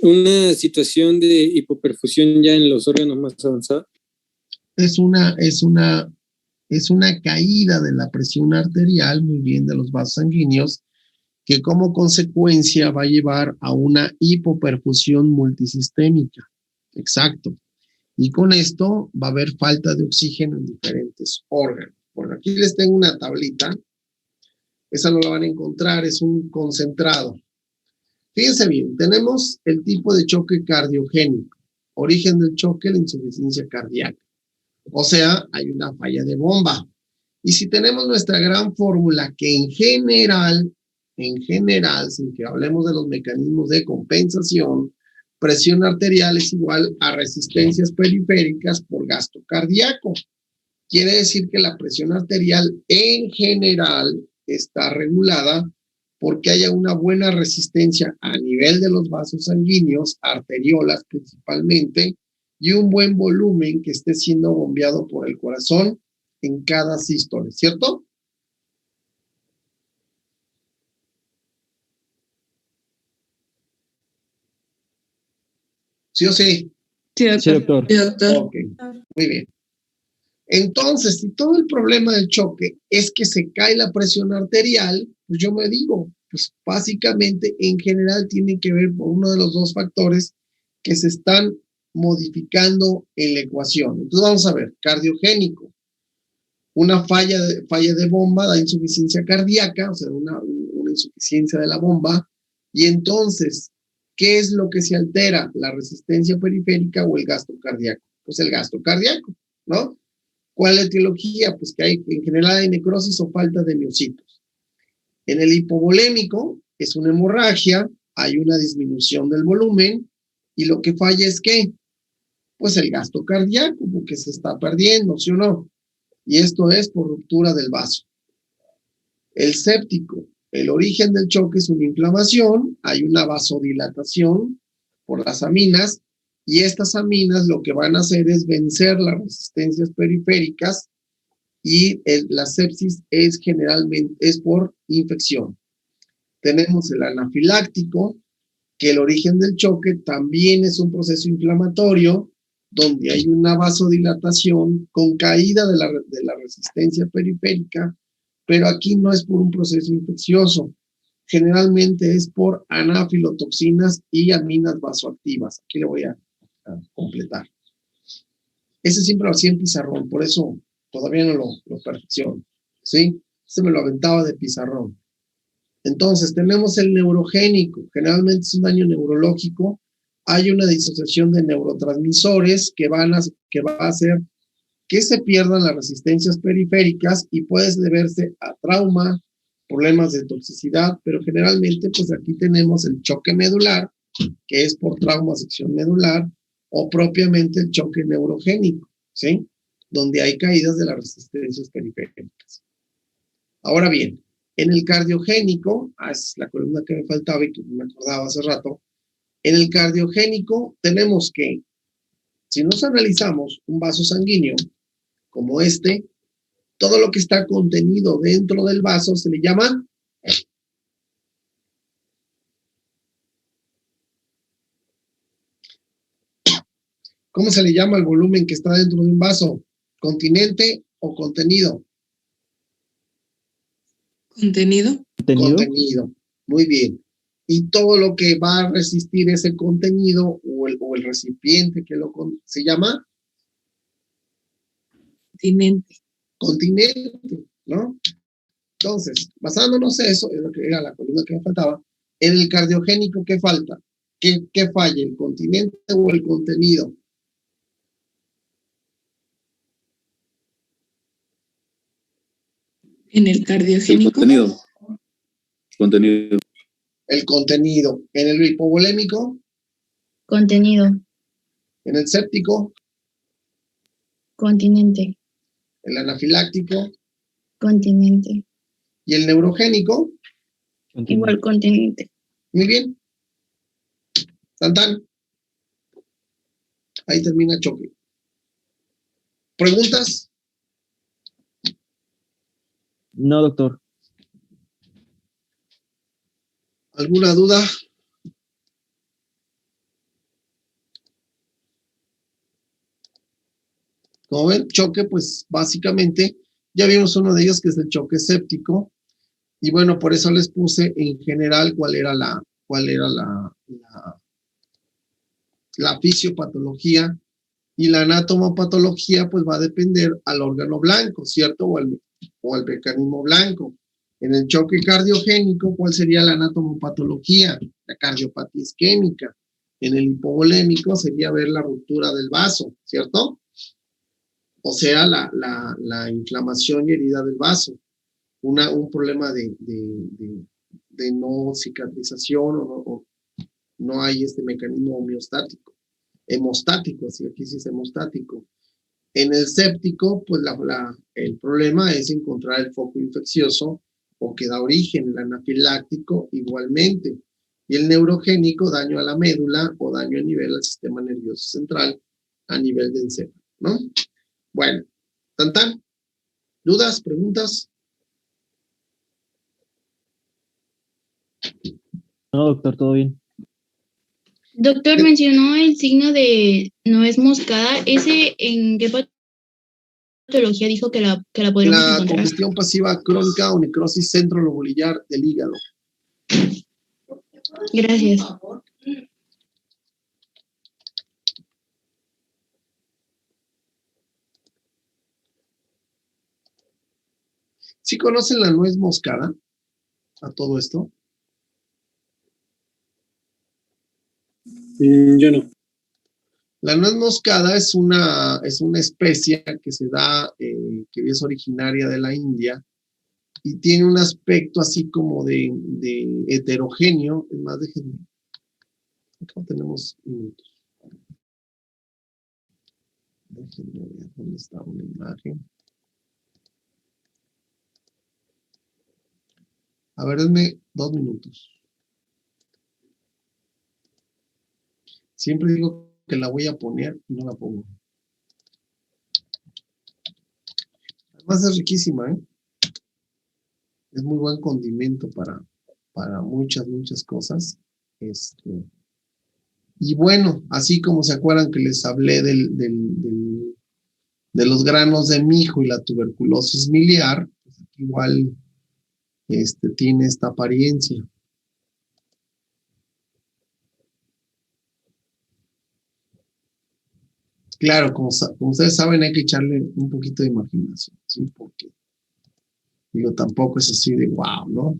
¿Una situación de hipoperfusión ya en los órganos más avanzados? Es una caída de la presión arterial, muy bien, de los vasos sanguíneos, que como consecuencia va a llevar a una hipoperfusión multisistémica. Exacto. Y con esto va a haber falta de oxígeno en diferentes órganos. Bueno, aquí les tengo una tablita. Esa no la van a encontrar, es un concentrado. Fíjense bien, tenemos el tipo de choque cardiogénico. Origen del choque, la insuficiencia cardíaca. O sea, hay una falla de bomba. Y si tenemos nuestra gran fórmula que en general, sin que hablemos de los mecanismos de compensación, presión arterial es igual a resistencias periféricas por gasto cardíaco. Quiere decir que la presión arterial en general está regulada porque haya una buena resistencia a nivel de los vasos sanguíneos, arteriolas principalmente, y un buen volumen que esté siendo bombeado por el corazón en cada sístole, ¿cierto? ¿Sí o sí? Sí, doctor. Sí, doctor. Ok, muy bien. Entonces, si todo el problema del choque es que se cae la presión arterial, pues yo me digo, pues básicamente en general tiene que ver por uno de los dos factores que se están modificando en la ecuación. Entonces vamos a ver, cardiogénico, una falla de bomba da insuficiencia cardíaca, o sea, una insuficiencia de la bomba, y entonces, ¿qué es lo que se altera? ¿La resistencia periférica o el gasto cardíaco? Pues el gasto cardíaco, ¿no? ¿Cuál es la etiología? Pues que en general hay necrosis o falta de miocitos. En el hipovolémico es una hemorragia, hay una disminución del volumen, y lo que falla es ¿qué? Pues el gasto cardíaco, porque se está perdiendo, ¿sí o no? Y esto es por ruptura del vaso. El séptico, el origen del choque es una inflamación, hay una vasodilatación por las aminas, y estas aminas lo que van a hacer es vencer las resistencias periféricas, y la sepsis es generalmente por infección. Tenemos el anafiláctico, que el origen del choque también es un proceso inflamatorio, donde hay una vasodilatación con caída de la resistencia periférica, pero aquí no es por un proceso infeccioso, generalmente es por anafilotoxinas y aminas vasoactivas. Aquí le voy a completar. Ese siempre lo hacía en pizarrón, por eso todavía no lo perfecciono, ¿sí? Se me lo aventaba de pizarrón. Entonces, tenemos el neurogénico, generalmente es un daño neurológico, hay una disociación de neurotransmisores que va a hacer que se pierdan las resistencias periféricas y puede deberse a trauma, problemas de toxicidad, pero generalmente pues aquí tenemos el choque medular, que es por trauma, sección medular, o propiamente el choque neurogénico, ¿sí? Donde hay caídas de las resistencias periféricas. Ahora bien, en el cardiogénico, es la columna que me faltaba y que me acordaba hace rato, en el cardiogénico tenemos que, si nos analizamos un vaso sanguíneo como este, todo lo que está contenido dentro del vaso se le llama ¿cómo se le llama el volumen que está dentro de un vaso? ¿Continente o contenido? ¿Contenido? Contenido. Muy bien. Y todo lo que va a resistir ese contenido o el recipiente que se llama continente. Continente, ¿no? Entonces, basándonos en eso, es lo que era la columna que me faltaba, en el cardiogénico, ¿qué falta? ¿Qué falla? ¿El continente o el contenido? En el cardiogénico. Contenido. El contenido. En el hipovolémico. Contenido. En el séptico. Continente. El anafiláctico. Continente. Y el neurogénico. Igual continente. Muy bien. Tan. Ahí termina el choque. ¿Preguntas? No, doctor. ¿Alguna duda? Como ven, choque, pues básicamente, ya vimos uno de ellos que es el choque séptico, y bueno, por eso les puse en general cuál era la fisiopatología Y la anatomopatología pues va a depender al órgano blanco, ¿cierto? O al mecanismo blanco. En el choque cardiogénico, ¿cuál sería la anatomopatología? La cardiopatía isquémica. En el hipovolémico sería ver la ruptura del vaso, ¿cierto? O sea, la inflamación y herida del vaso. Un problema de no cicatrización o no hay este mecanismo hemostático, así aquí sí es hemostático. En el séptico, pues el problema es encontrar el foco infeccioso o que da origen, el anafiláctico igualmente. Y el neurogénico, daño a la médula o daño a nivel del sistema nervioso central a nivel de encéfalo, ¿no? Bueno, ¿tan? ¿Dudas? ¿Preguntas? No, doctor, todo bien. Doctor, mencionó el signo de nuez moscada. ¿Ese en qué patología dijo que la podríamos encontrar? La congestión pasiva crónica o necrosis centrolobulillar del hígado. Gracias. ¿Sí conocen la nuez moscada? A todo esto. Yo no. La nuez moscada es una especie que se da, que es originaria de la India y tiene un aspecto así como de heterogéneo. Es más, déjenme. Acá tenemos minutos. Déjenme ver dónde está una imagen. A ver, denme 2 minutos. Siempre digo que la voy a poner y no la pongo. Además es riquísima, ¿eh? Es muy buen condimento para muchas cosas. Y bueno, así como se acuerdan que les hablé de los granos de mijo y la tuberculosis miliar, pues igual tiene esta apariencia. Claro, como ustedes saben, hay que echarle un poquito de imaginación, ¿sí? Porque, digo, tampoco es así de wow, ¿no?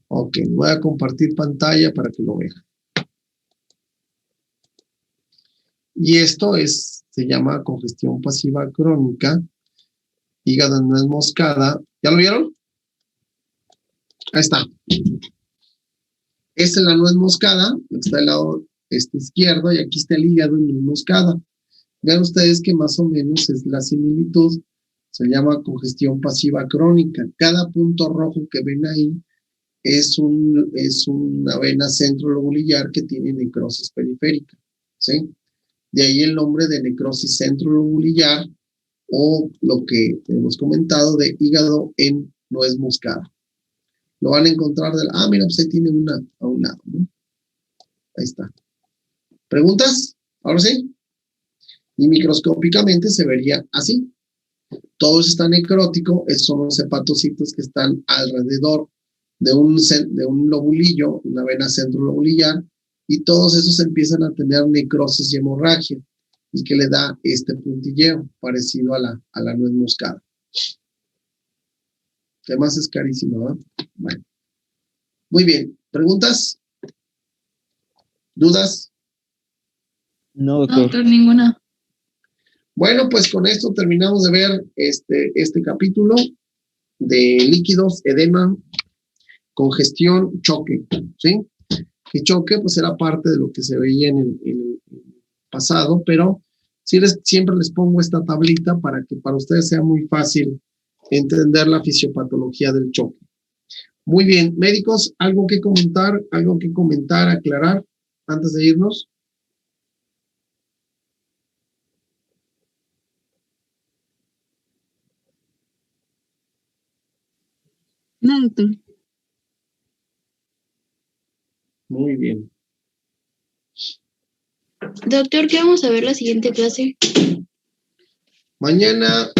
Ok, voy a compartir pantalla para que lo vean. Y esto se llama congestión pasiva crónica, hígado en nuez moscada. ¿Ya lo vieron? Ahí está. Esta es la nuez moscada, está del lado izquierdo, y aquí está el hígado en nuez moscada. Vean ustedes que más o menos es la similitud, se llama congestión pasiva crónica. Cada punto rojo que ven ahí es una vena centrolobulillar que tiene necrosis periférica, ¿sí? De ahí el nombre de necrosis centrolobulillar o lo que hemos comentado de hígado en nuez moscada. Lo van a encontrar mira, pues ahí tiene una a un lado, ¿no? Ahí está. ¿Preguntas? ¿Ahora sí? Y microscópicamente se vería así. Todo eso está necrótico, esos son los hepatocitos que están alrededor de un lobulillo, una vena centrolobulillar, y todos esos empiezan a tener necrosis y hemorragia, y que le da este puntilleo parecido a la nuez moscada. Además es carísimo, ¿verdad? Bueno. Muy bien. ¿Preguntas? ¿Dudas? No, doctor. No, doctor, ninguna. Bueno, pues con esto terminamos de ver este capítulo de líquidos, edema, congestión, choque, ¿sí? Que choque, pues era parte de lo que se veía en el pasado, pero sí siempre les pongo esta tablita para que para ustedes sea muy fácil entender la fisiopatología del choque. Muy bien, médicos, ¿algo que comentar, aclarar antes de irnos? No, doctor. Muy bien. Doctor, ¿qué vamos a ver la siguiente clase? Mañana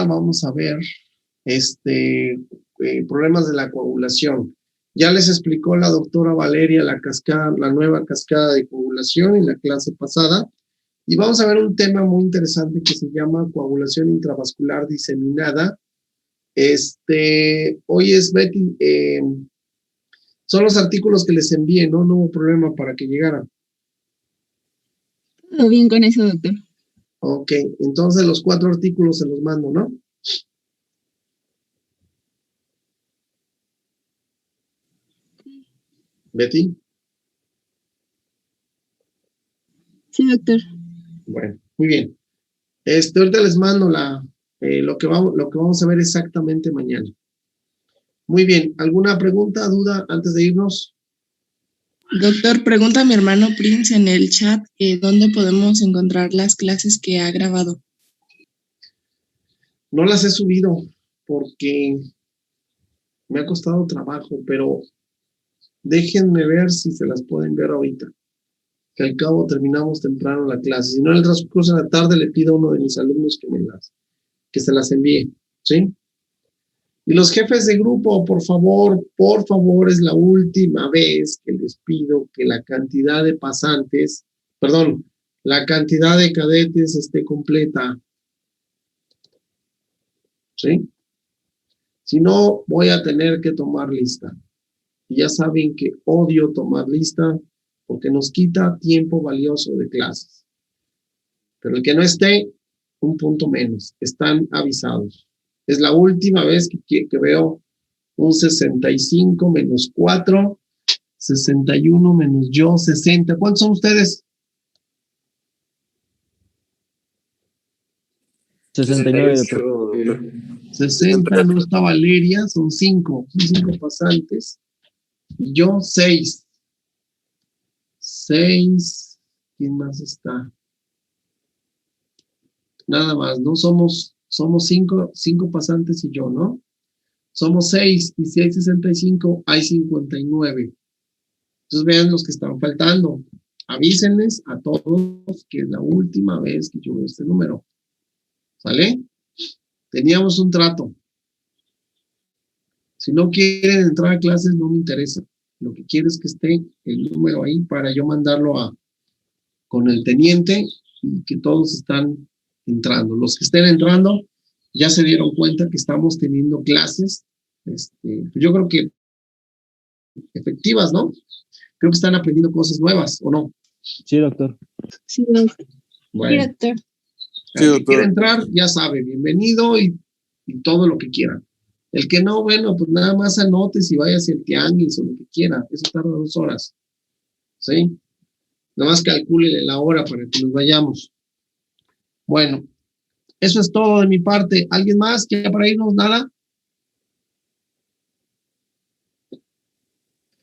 vamos a ver problemas de la coagulación. Ya les explicó la doctora Valeria la cascada, la nueva cascada de coagulación en la clase pasada. Y vamos a ver un tema muy interesante que se llama coagulación intravascular diseminada. Hoy es Betty, son los artículos que les envié, ¿no? No hubo problema para que llegaran. Todo bien con eso, doctor. Ok, entonces los 4 artículos se los mando, ¿no? Betty. Sí, doctor. Bueno, muy bien. Ahorita les mando lo que vamos a ver exactamente mañana. Muy bien. ¿Alguna pregunta, duda antes de irnos? Doctor, pregunta a mi hermano Prince en el chat dónde podemos encontrar las clases que ha grabado. No las he subido porque me ha costado trabajo, pero déjenme ver si se las pueden ver ahorita. Que al cabo terminamos temprano la clase. Si no, en el transcurso de la tarde le pido a uno de mis alumnos que se las envíe, ¿sí? Y los jefes de grupo, por favor, es la última vez que les pido que la cantidad de pasantes, la cantidad de cadetes esté completa, ¿sí? Si no, voy a tener que tomar lista. Y ya saben que odio tomar lista porque nos quita tiempo valioso de clases. Pero el que no esté, un punto menos. Están avisados. Es la última vez que veo un 65 menos 4, 61 menos yo, 60. ¿Cuántos son ustedes? 69, doctor. 60, no está Valeria, son 5 pasantes. Y yo, 6. 6, ¿quién más está? Nada más, ¿no? Somos 5 pasantes y yo, ¿no? Somos 6, y si hay 65, hay 59. Entonces vean los que están faltando. Avísenles a todos que es la última vez que yo veo este número. ¿Sale? Teníamos un trato. Si no quieren entrar a clases, no me interesa. Lo que quiero es que esté el número ahí para yo mandarlo con el teniente y que todos están entrando. Los que estén entrando ya se dieron cuenta que estamos teniendo clases, yo creo que efectivas, ¿no? Creo que están aprendiendo cosas nuevas, ¿o no? Sí, doctor. Sí, doctor. Bueno, Sí, doctor. el que quiera entrar, ya sabe, bienvenido y todo lo que quiera. El que no, bueno, pues nada más anote si vaya hacia el tianguis o lo que quiera. Eso tarda 2 horas. ¿Sí? Nada más calcúlele la hora para que nos vayamos. Bueno, eso es todo de mi parte. ¿Alguien más quiere para irnos? ¿Nada?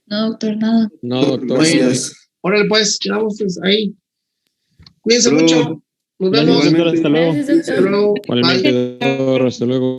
No, doctor, nada. No, doctor. Gracias. Órale, pues, quedamos ahí. Cuídense mucho. Nos vemos. Gracias, doctor. Hasta luego. Gracias, doctor. Hasta luego. Igualmente, Bye. doctor. Hasta luego.